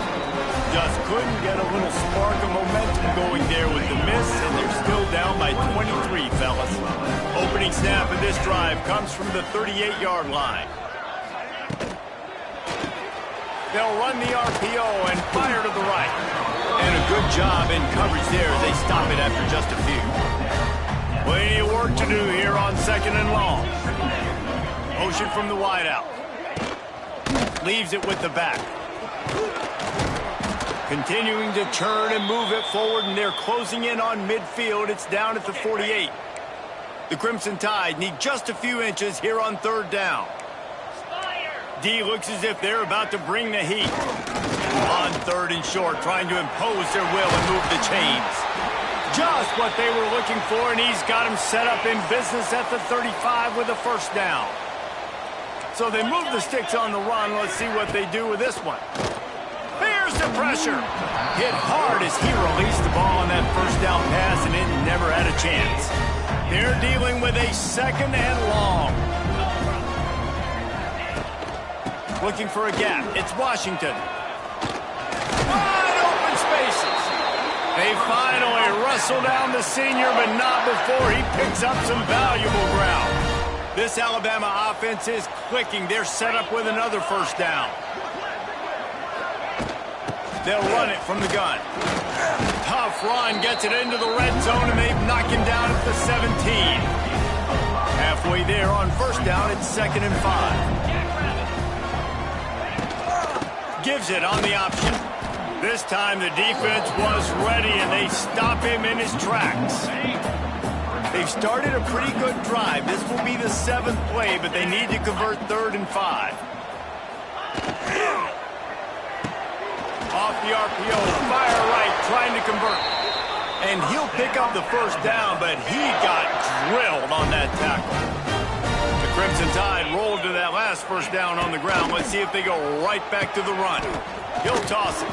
Just couldn't get a little spark of momentum going there with the miss, and they're still down by 23, fellas. Opening snap of this drive comes from the 38-yard line. They'll run the RPO and fire to the right. And a good job in coverage there. They stop it after just a few. Plenty of work to do here on 2nd and long. Motion from the wideout. Leaves it with the back. Continuing to turn and move it forward, and they're closing in on midfield. It's down at the 48. The Crimson Tide need just a few inches here on 3rd down. D looks as if they're about to bring the heat. On 3rd and short, trying to impose their will and move the chains. Just what they were looking for, and he's got him set up in business at the 35 with a first down. So they move the sticks on the run. Let's see what they do with this one. Here's the pressure. Hit hard as he released the ball on that first down pass, and it never had a chance. They're dealing with a 2nd and long. Looking for a gap. It's Washington. Wide open spaces. They finally wrestle down the senior, but not before he picks up some valuable ground. This Alabama offense is clicking. They're set up with another first down. They'll run it from the gun. Tough run, gets it into the red zone, and they've knocked him down at the 17. Halfway there on first down, it's 2nd and 5. Gives it on the option. This time the defense was ready, and they stop him in his tracks. They've started a pretty good drive. This will be the 7th play, but they need to convert 3rd and 5. Off the RPO, fire right, trying to convert. And he'll pick up the first down, but he got drilled on that tackle. The Crimson Tide rolled to that last first down on the ground. Let's see if they go right back to the run. He'll toss it.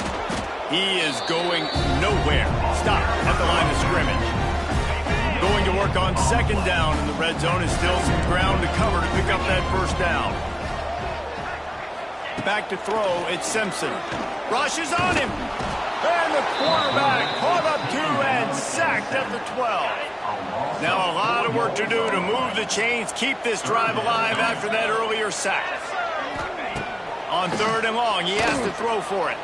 He is going nowhere. Stop at the line of scrimmage. Going to work on 2nd down in the red zone, and still some ground to cover to pick up that first down. Back to throw, it's Simpson. Rushes on him. And the quarterback caught up 2 and sacked at the 12. Now a lot of work to do to move the chains, keep this drive alive after that earlier sack. On 3rd and long, he has to throw for it.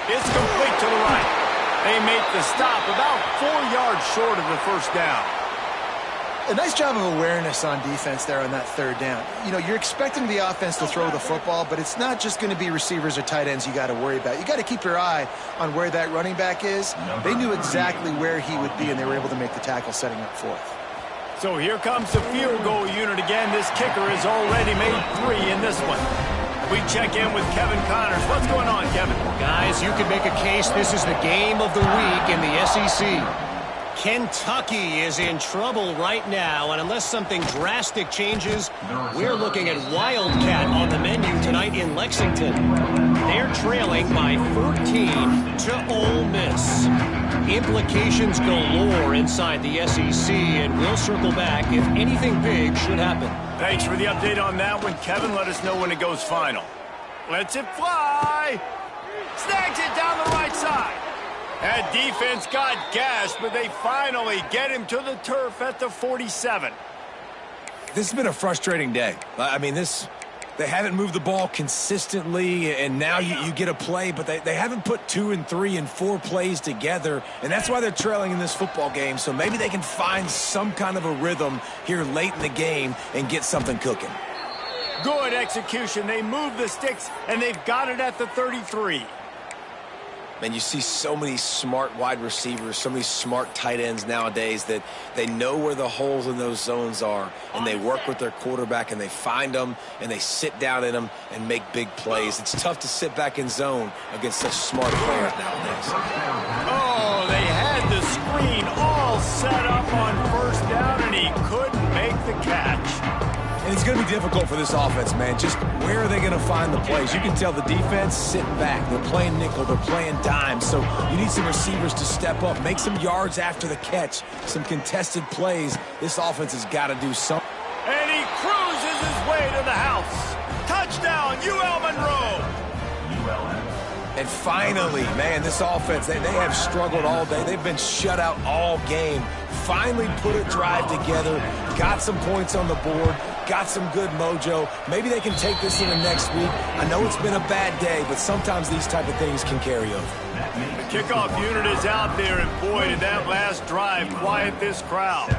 It's complete to the right. They make the stop about 4 yards short of the first down. A nice job of awareness on defense there on that 3rd down. You know, you're expecting the offense to throw the football, but it's not just going to be receivers or tight ends you got to worry about. You got to keep your eye on where that running back is. They knew exactly where he would be, and they were able to make the tackle setting up 4th. So here comes the field goal unit again. This kicker has already made 3 in this one. We check in with Kevin Connors. What's going on, Kevin? Guys, you could make a case this is the game of the week in the SEC. Kentucky is in trouble right now, and unless something drastic changes, we're looking at Wildcat on the menu tonight in Lexington. They're trailing by 14 to Ole Miss. Implications galore inside the SEC, and we'll circle back if anything big should happen. Thanks for the update on that one, Kevin. Let us know when it goes final. Lets it fly. Snags it down the right side. That defense got gashed, but they finally get him to the turf at the 47. This has been a frustrating day. I mean, they haven't moved the ball consistently, and now you get a play, but they haven't put 2 and 3 and 4 plays together, and that's why they're trailing in this football game. So maybe they can find some kind of a rhythm here late in the game and get something cooking. Good execution. They move the sticks, and they've got it at the 33. And you see so many smart wide receivers, so many smart tight ends nowadays that they know where the holes in those zones are, and they work with their quarterback, and they find them, and they sit down in them and make big plays. It's tough to sit back in zone against such smart players nowadays. Oh, they had the screen all set up on first down, and he couldn't make the catch. And it's going to be difficult for this offense, man. Just where are they going to find the plays? You can tell the defense sitting back. They're playing nickel. They're playing dime. So you need some receivers to step up, make some yards after the catch, some contested plays. This offense has got to do something. And he cruises his way to the house. Touchdown, UL Monroe. And finally, man, this offense, they have struggled all day. They've been shut out all game. Finally put a drive together, got some points on the board, got some good mojo. Maybe they can take this into next week. I know it's been a bad day, but sometimes these type of things can carry over. The kickoff unit is out there, and boy, did that last drive quiet this crowd.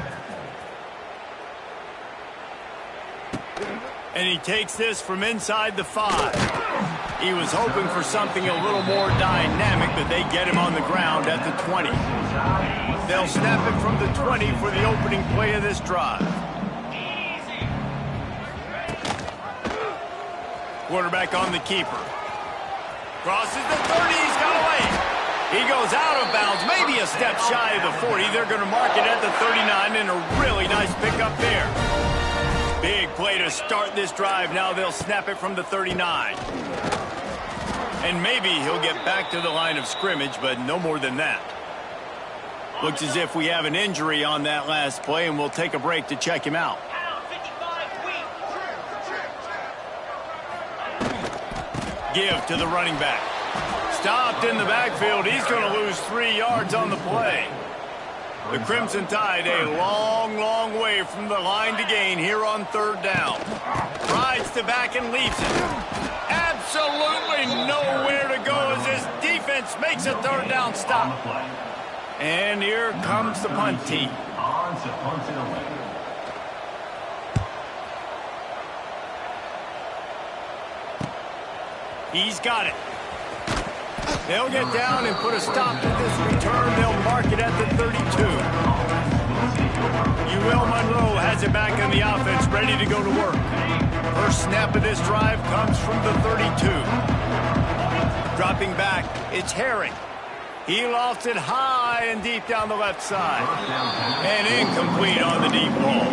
And he takes this from inside the 5. He was hoping for something a little more dynamic, but they get him on the ground at the 20. They'll snap it from the 20 for the opening play of this drive. Quarterback on the keeper. Crosses the 30, he's got away. He goes out of bounds, maybe a step shy of the 40. They're going to mark it at the 39, and a really nice pickup there. Big play to start this drive. Now they'll snap it from the 39. And maybe he'll get back to the line of scrimmage, but no more than that. Looks as if we have an injury on that last play, and we'll take a break to check him out. Give to the running back. Stopped in the backfield. He's going to lose 3 yards on the play. The Crimson Tide a long, long way from the line to gain here on 3rd down. Rides to back and leaves it. Absolutely nowhere to go as this defense makes a 3rd down stop. And here comes the punt team. He's got it. They'll get down and put a stop to this return. They'll mark it at the 32. Monroe has it back in the offense, ready to go to work. First snap of this drive comes from the 32. Dropping back, it's Herring. He lofts it high and deep down the left side. And incomplete on the deep ball.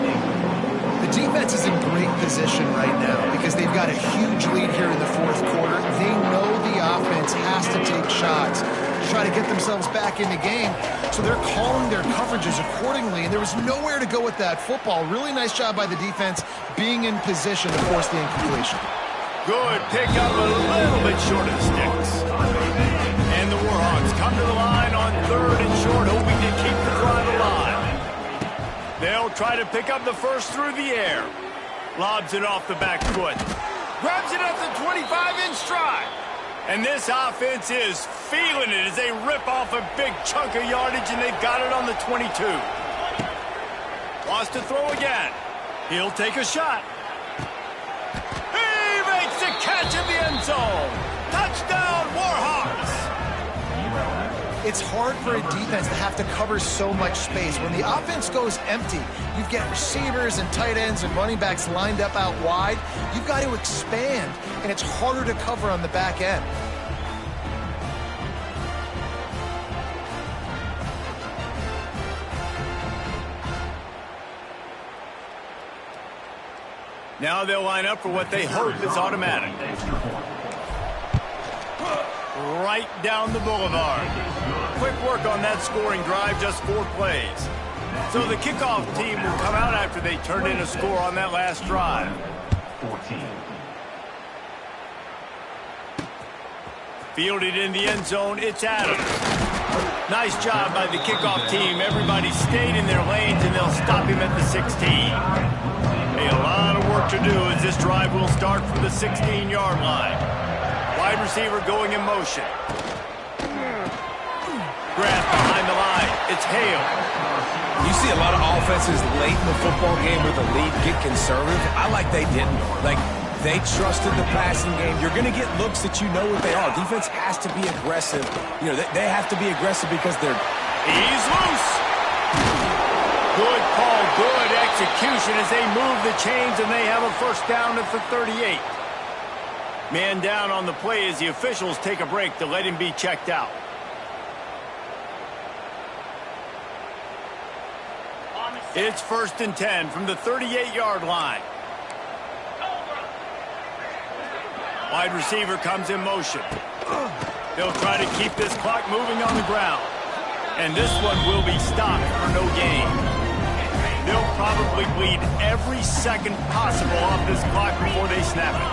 The defense is in great position right now because they've got a huge lead here in the fourth quarter. They know the offense has to take shots to try to get themselves back in the game. So they're calling their coverages accordingly, and there was nowhere to go with that football. Really nice job by the defense being in position to force the incompletion. Good pick up, a little bit short of the sticks. And the Warhawks come to the line on third and short, hoping to keep the drive alive. They'll try to pick up the first through the air. Lobs it off the back foot. Grabs it at the 25-inch stride. And this offense is feeling it as they rip off a big chunk of yardage, and they've got it on the 22. Wants to throw again. He'll take a shot. He makes the catch in the end zone. Touchdown, Warhawks. It's hard for a defense to have to cover so much space. When the offense goes empty, you get receivers and tight ends and running backs lined up out wide. You've got to expand, and it's harder to cover on the back end. Now they'll line up for what they hope is automatic. Right down the boulevard. Quick work on that scoring drive, just 4 plays. So the kickoff team will come out after they turned in a score on that last drive. 14. Fielded in the end zone, it's Adams. Nice job by the kickoff team. Everybody stayed in their lanes, and they'll stop him at the 16. A lot of work to do as this drive will start from the 16-yard line. Wide receiver going in motion. Grab behind the line. It's Hale. You see a lot of offenses late in the football game with a lead get conservative. I like they didn't. Like, they trusted the passing game. You're going to get looks that you know what they are. Defense has to be aggressive. You know, they have to be aggressive because they're... He's loose. Good call, good execution as they move the chains, and they have a first down at the 38. Man down on the play as the officials take a break to let him be checked out. It's 1st and 10 from the 38-yard line. Wide receiver comes in motion. They'll try to keep this clock moving on the ground. And this one will be stopped for no gain. They'll probably bleed every second possible off this clock before they snap it.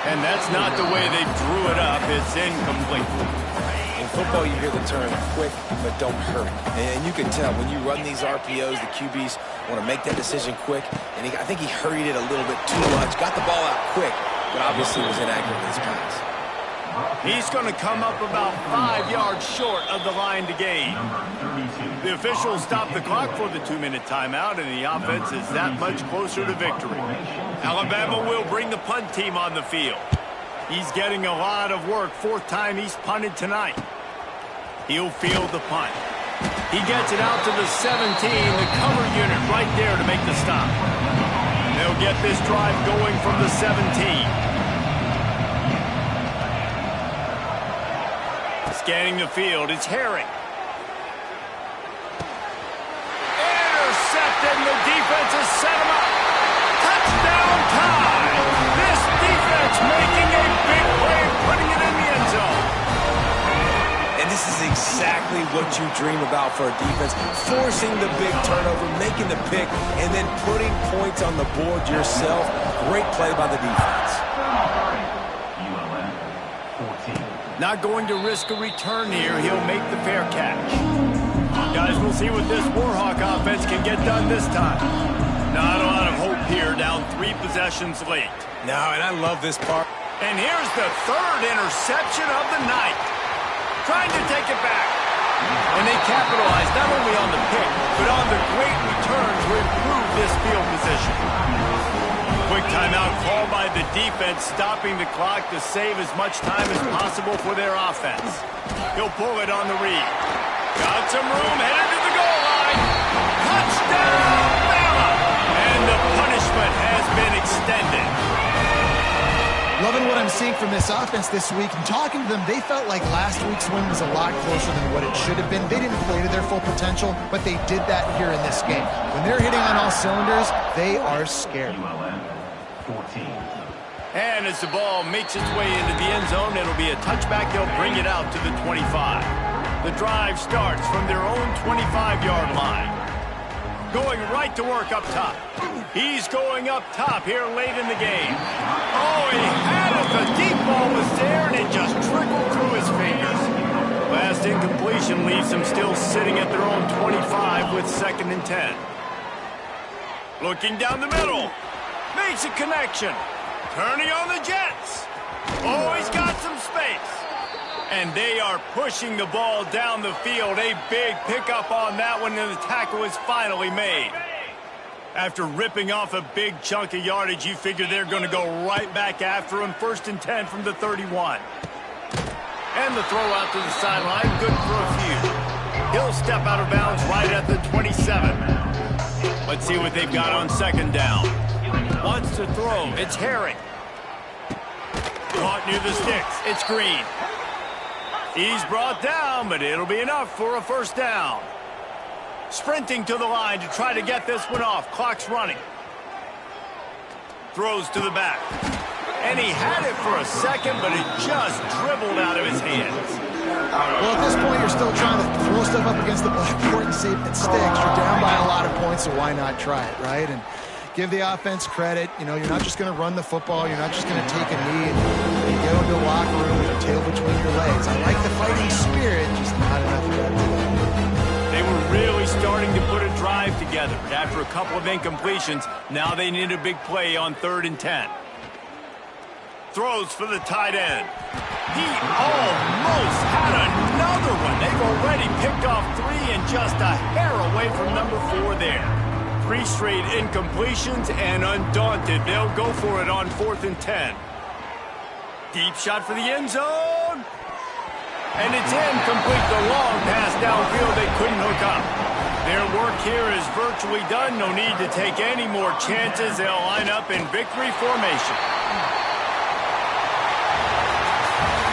And that's not the way they drew it up. It's incomplete. In football, you hear the term quick, but don't hurry. And you can tell when you run these RPOs, the QBs want to make that decision quick. And I think he hurried it a little bit too much. Got the ball out quick, but obviously was inaccurate with his pass. He's going to come up about 5 yards short of the line to gain. The officials stop the clock for the 2-minute timeout, and the offense is that much closer to victory. Alabama will bring the punt team on the field. He's getting a lot of work. 4th time he's punted tonight. He'll field the punt. He gets it out to the 17, the cover unit right there to make the stop. They'll get this drive going from the 17. Scanning the field, it's Herring. Intercepted, and the defense has set him up. Touchdown time! This defense making a big play, putting it in the end zone. And this is exactly what you dream about for a defense. Forcing the big turnover, making the pick, and then putting points on the board yourself. Great play by the defense. Not going to risk a return here. He'll make the fair catch. Guys, we'll see what this Warhawk offense can get done this time. Not a lot of hope here, down 3 possessions late. No, and I love this part. And here's the 3rd interception of the night. Trying to take it back. And they capitalize not only on the pick, but on the great return to improve this field position. Quick timeout called by the defense, stopping the clock to save as much time as possible for their offense. He'll pull it on the read. Got some room, headed to the goal line. Touchdown, Bama! And the punishment has been extended. Loving what I'm seeing from this offense this week. And talking to them, they felt like last week's win was a lot closer than what it should have been. They didn't play to their full potential, but they did that here in this game. When they're hitting on all cylinders, they are scared. ULM 14. And as the ball makes its way into the end zone, it'll be a touchback. They'll bring it out to the 25. The drive starts from their own 25-yard line. Going right to work up top. He's going up top here late in the game. Oh, he had it. The deep ball was there, and it just trickled through his fingers. Last incompletion leaves them still sitting at their own 25 with 2nd and 10. Looking down the middle. Makes a connection. Turning on the Jets. Oh, he's got some space. And they are pushing the ball down the field. A big pickup on that one, and the tackle is finally made. After ripping off a big chunk of yardage, you figure they're going to go right back after him. 1st and 10 from the 31. And the throw out to the sideline, good for a few. He'll step out of bounds right at the 27. Let's see what they've got on 2nd down. Wants to throw. It's Herring. Caught near the sticks. It's Green. He's brought down, but it'll be enough for a 1st down. Sprinting to the line to try to get this one off. Clock's running. Throws to the back. And he had it for a second, but it just dribbled out of his hands. Well, at this point, you're still trying to throw stuff up against the blackboard and see if it sticks. You're down by a lot of points, so why not try it, right? And give the offense credit. You know, you're not just going to run the football. You're not just going to take a knee and go into the locker room with your tail between your legs. I like the fighting spirit, just not enough of that today. They were really starting to put a drive together. But after a couple of incompletions, now they need a big play on 3rd and 10. Throws for the tight end. He almost had another one. They've already picked off 3 and just a hair away from number 4 there. 3 straight incompletions, and undaunted, they'll go for it on 4th and 10. Deep shot for the end zone. And it's incomplete. The long pass downfield, they couldn't hook up. Their work here is virtually done. No need to take any more chances. They'll line up in victory formation.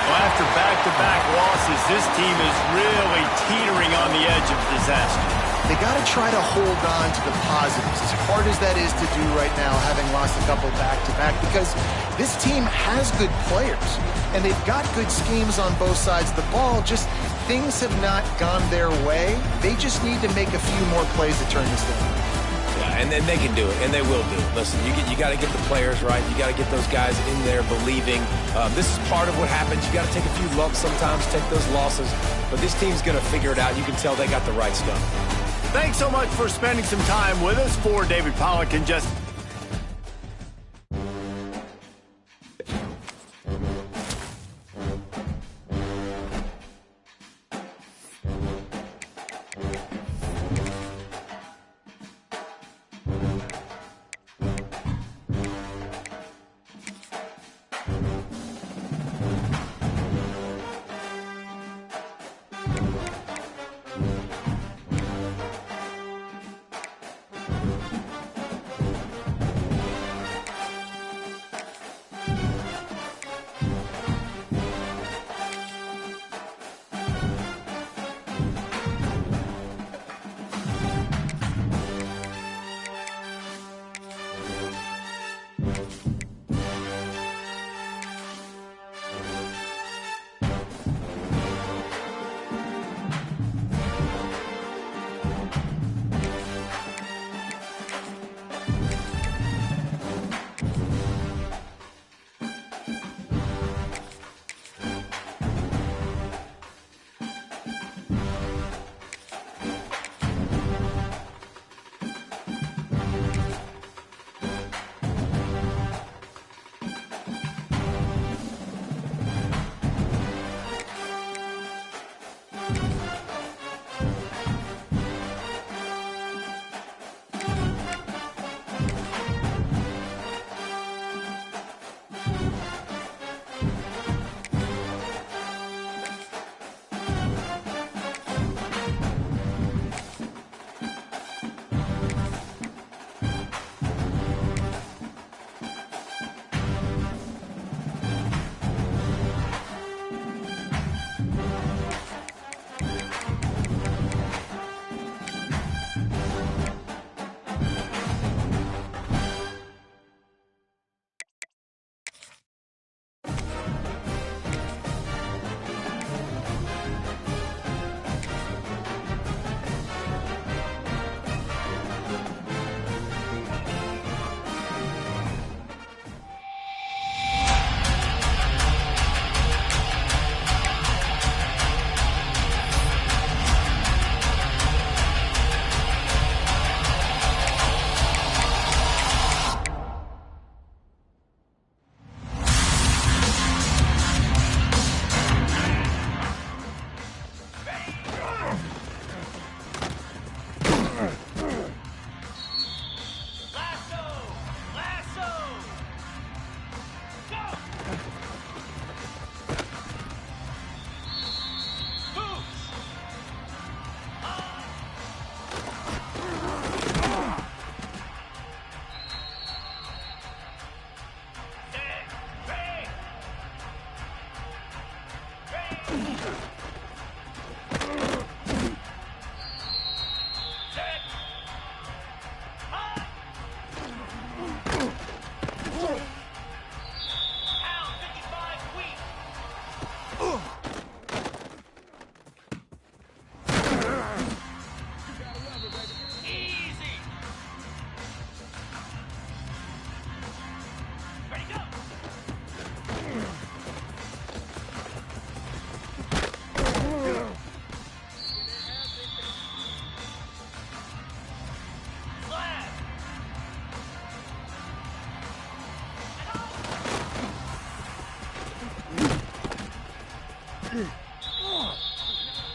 Well, after back-to-back losses, this team is really teetering on the edge of disaster. They got to try to hold on to the positives, as hard as that is to do right now, having lost a couple back-to-back, because this team has good players, and they've got good schemes on both sides of the ball. Just things have not gone their way. They just need to make a few more plays to turn this thing. Yeah, and then they can do it, and they will do it. Listen, you got to get the players right. You got to get those guys in there believing. This is part of what happens. You got to take a few lumps sometimes, take those losses, but this team's going to figure it out. You can tell they got the right stuff. Thanks so much for spending some time with us. For David Pollack and just...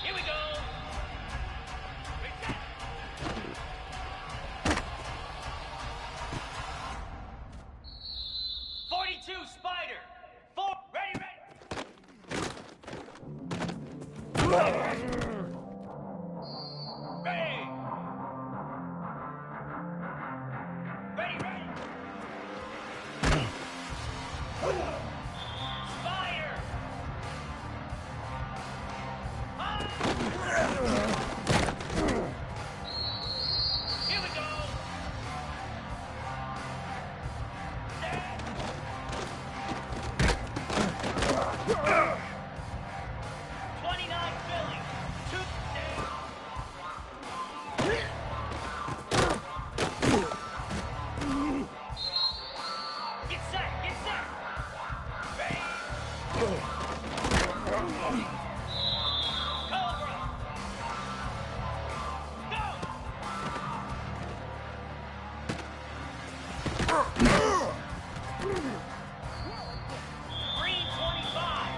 Here we go. 42 Spider. 4 ready. Ready. Fire. Here we go. 29 Philly. 2 Get set. Ready. Cobra. Green 25.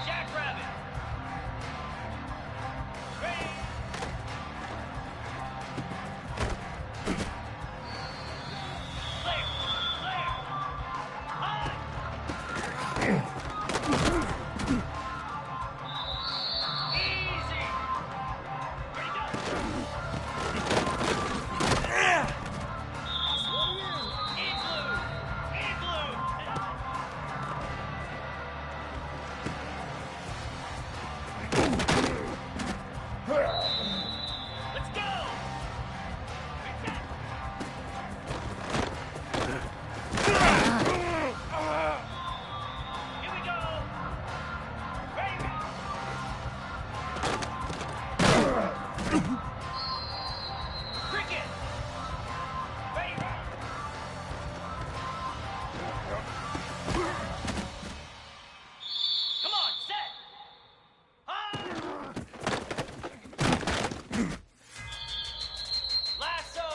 Jackrabbit. Ready. Flare. Easy. Ready, go. Igloo. Let's go. Here we go. Ready. Cricket. Ready. Come on, set. Lasso.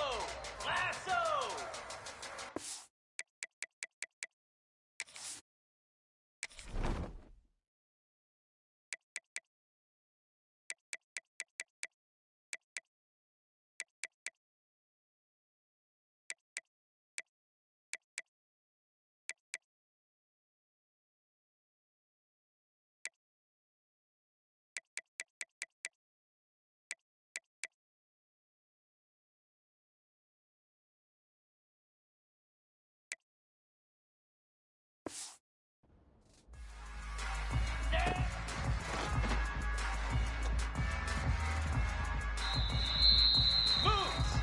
Boots.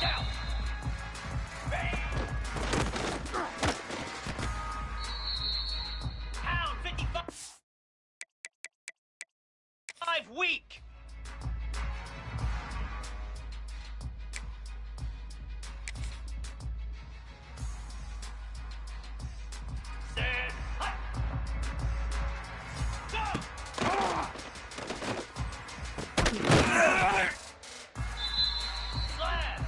Down. Ready. Pound 55. Weak. Set. Hut. Go. Slab.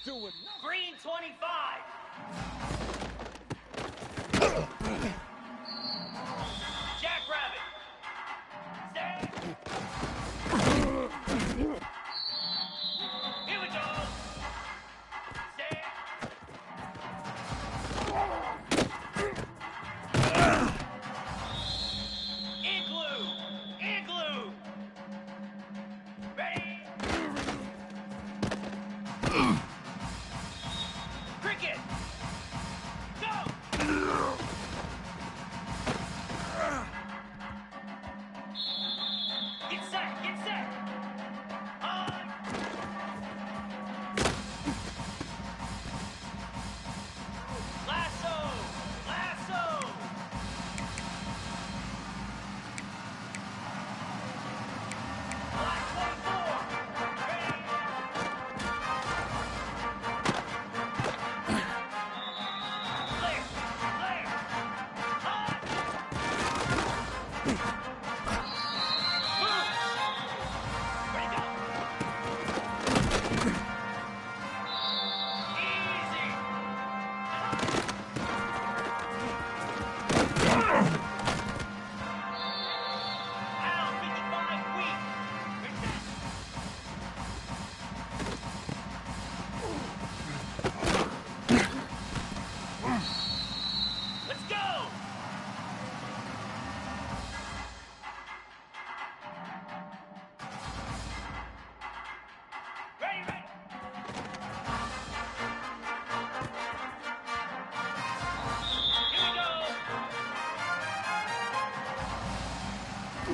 Green 25. Jackrabbit. Stand. Here we go. Stand. Igloo. Igloo. Ready. Cricket. Go. Get set. Get set. On. Lasso. Lasso. Black 24. Ready. Clear. Clear. Hot. Move. Ready, go. Easy. Out 55 weak. Reset. Let's go. Ready, ready. Here we go.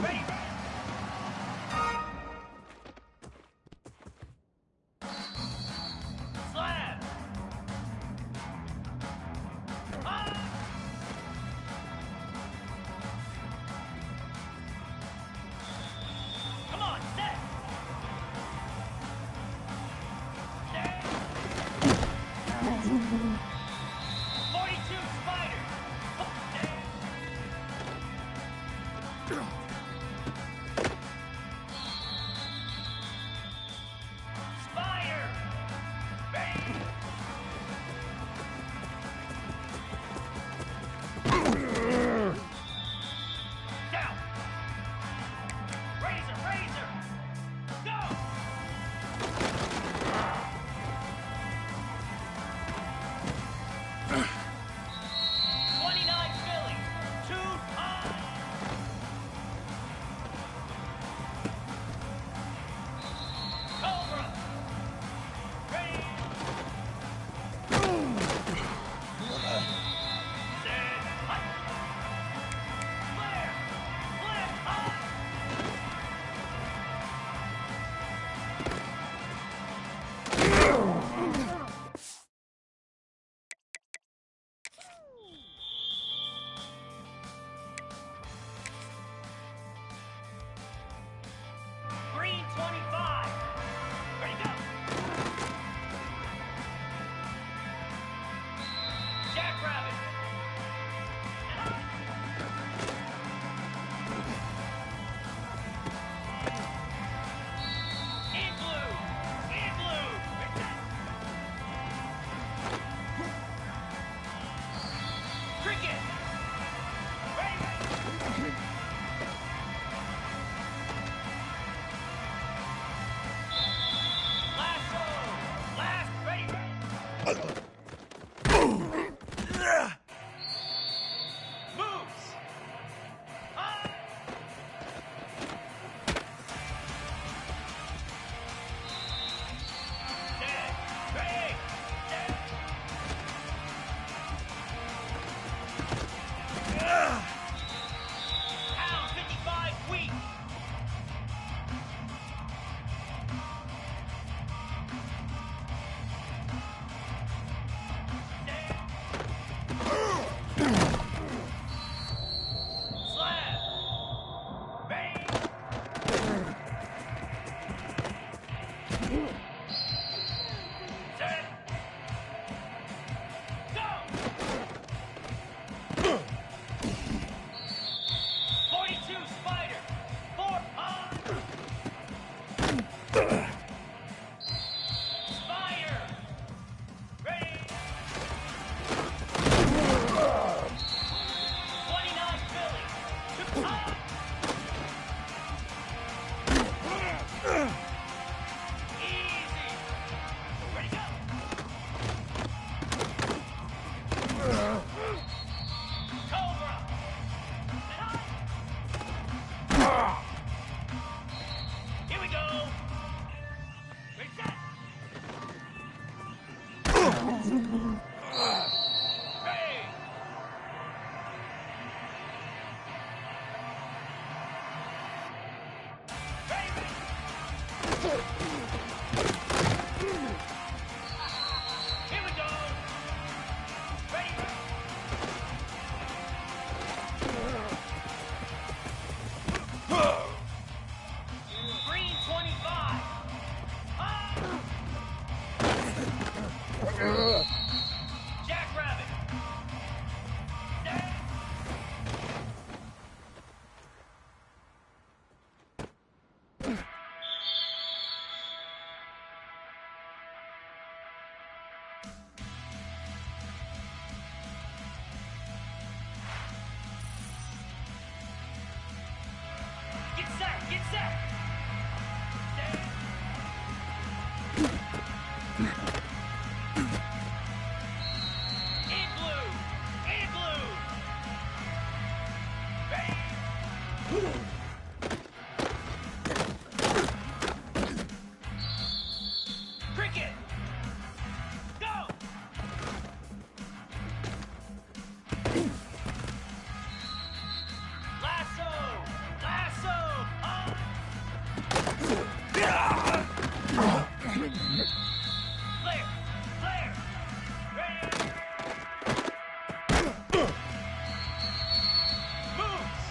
Ready, ready. Slab. Ah. Come on, set. Set. 42 spider. Set. Spider. Ready. Down. Razor, razor. Go. 29 Philly. 2 high. Here we go. Ready? Green 25. Jackrabbit. Get set, get set. In blue, in blue. Ready? Cricket. Go. Lasso, lasso. On. Flare, flare. Ready? Moves.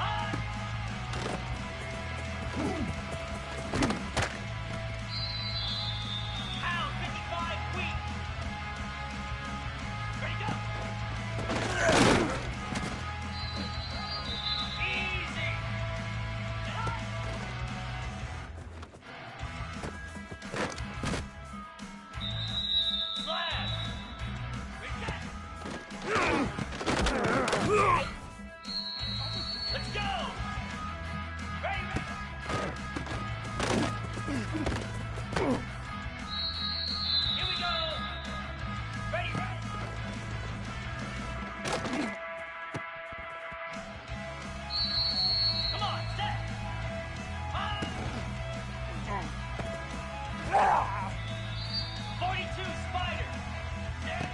On. Pound 55 weak. Ready, go. Easy. Slash. Reset. Let's go. Ready, ready. Here we go. Ready, ready. Come on, set. On. 42 spider. Set.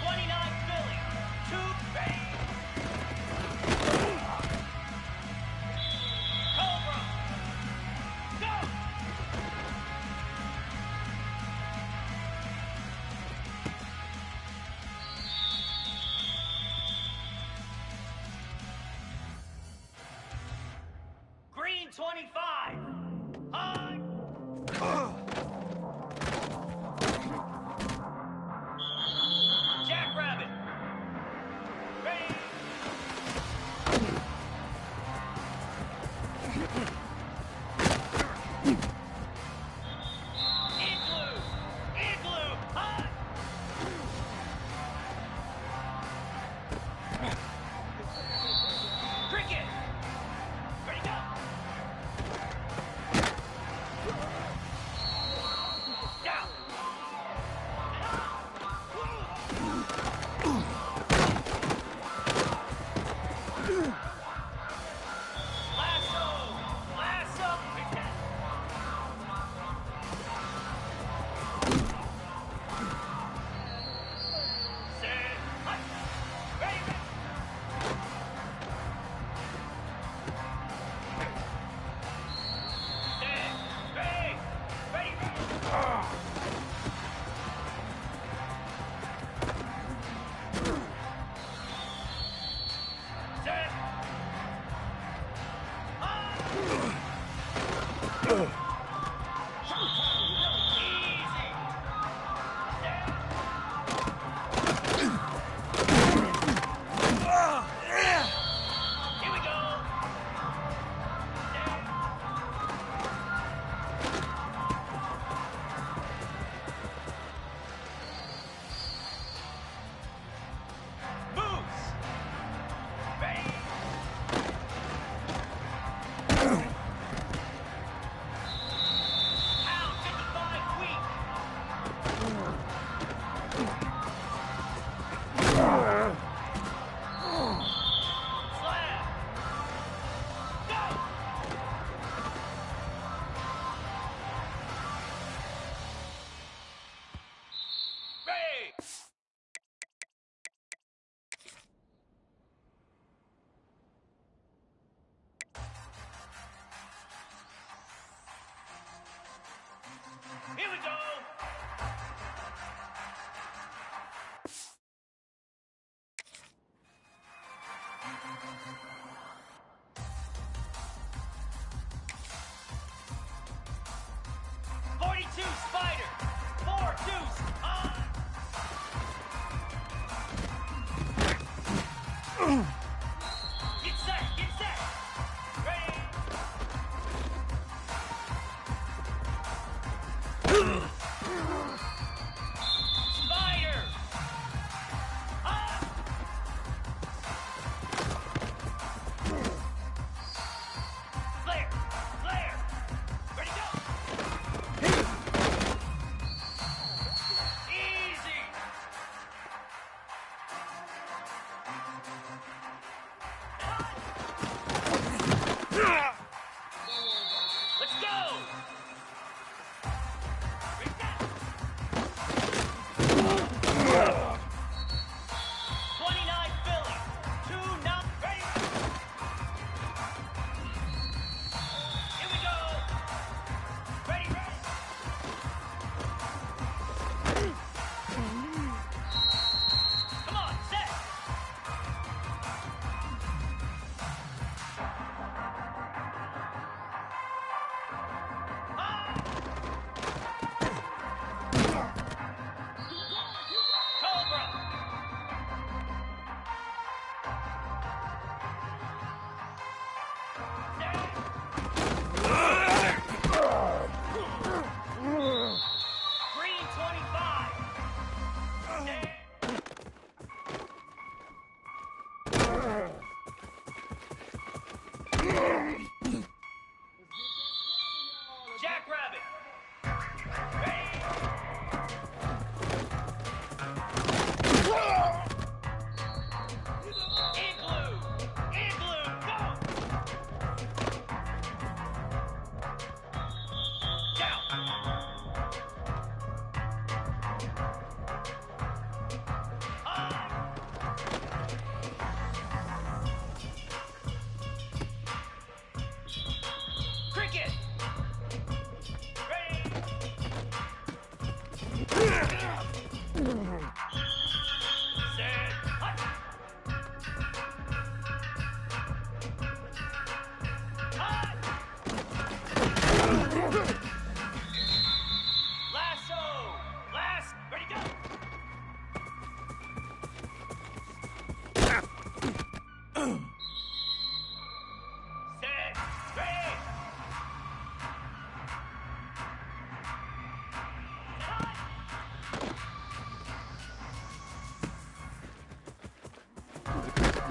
29 Philly. 2 Bang. Cobra. Go. Green 25. High.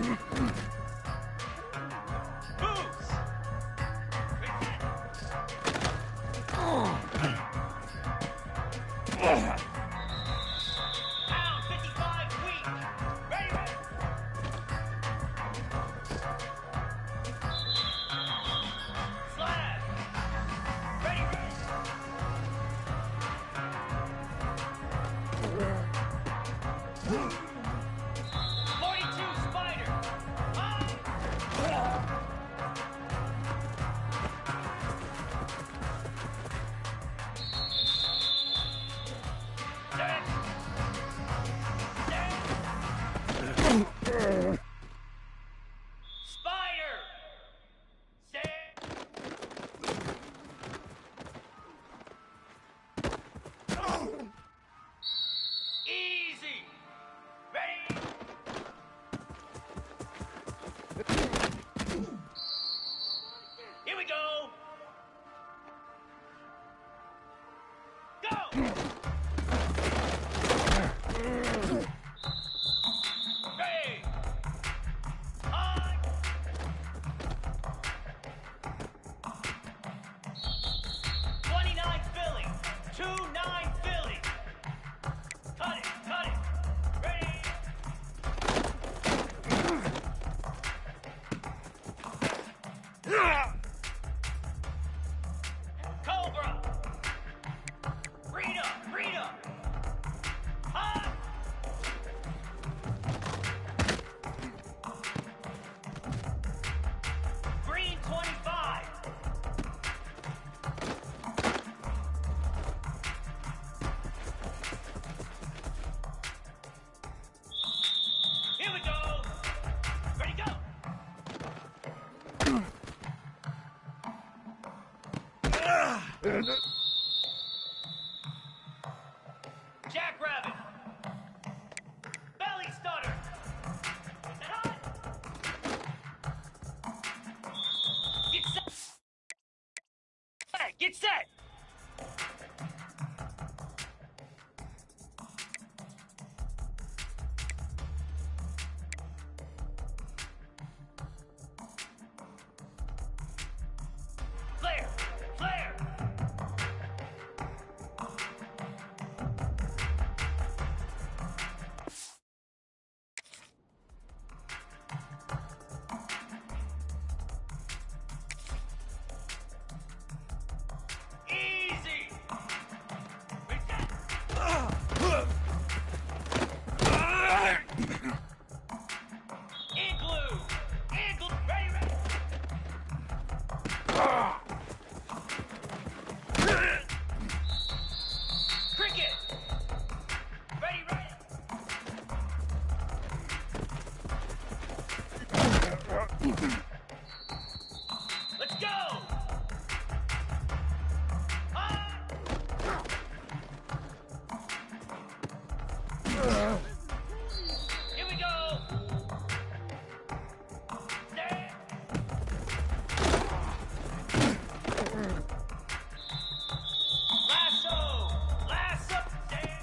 Moves. Pound 55 weak. Ready, ready. Slab. Ready, ready. 42 spider. Spider. Easy. Ready. Here we go. Go. Ready. On. 29 Philly. 2-9 Philly. Cut it. Cut it. Ready. Cobra. Rita. Rita. Hot. Green 25. Here we go. Ready, go. Jackrabbit. Belly stutter. Is that hot? Get set. Get set. Flare. Flare. Easy. Reset. Igloo. Igloo. Ready, ready. Cricket. Ready, ready. Let's go. On. Here we go. Stand. Lasso. Lasso. Stand.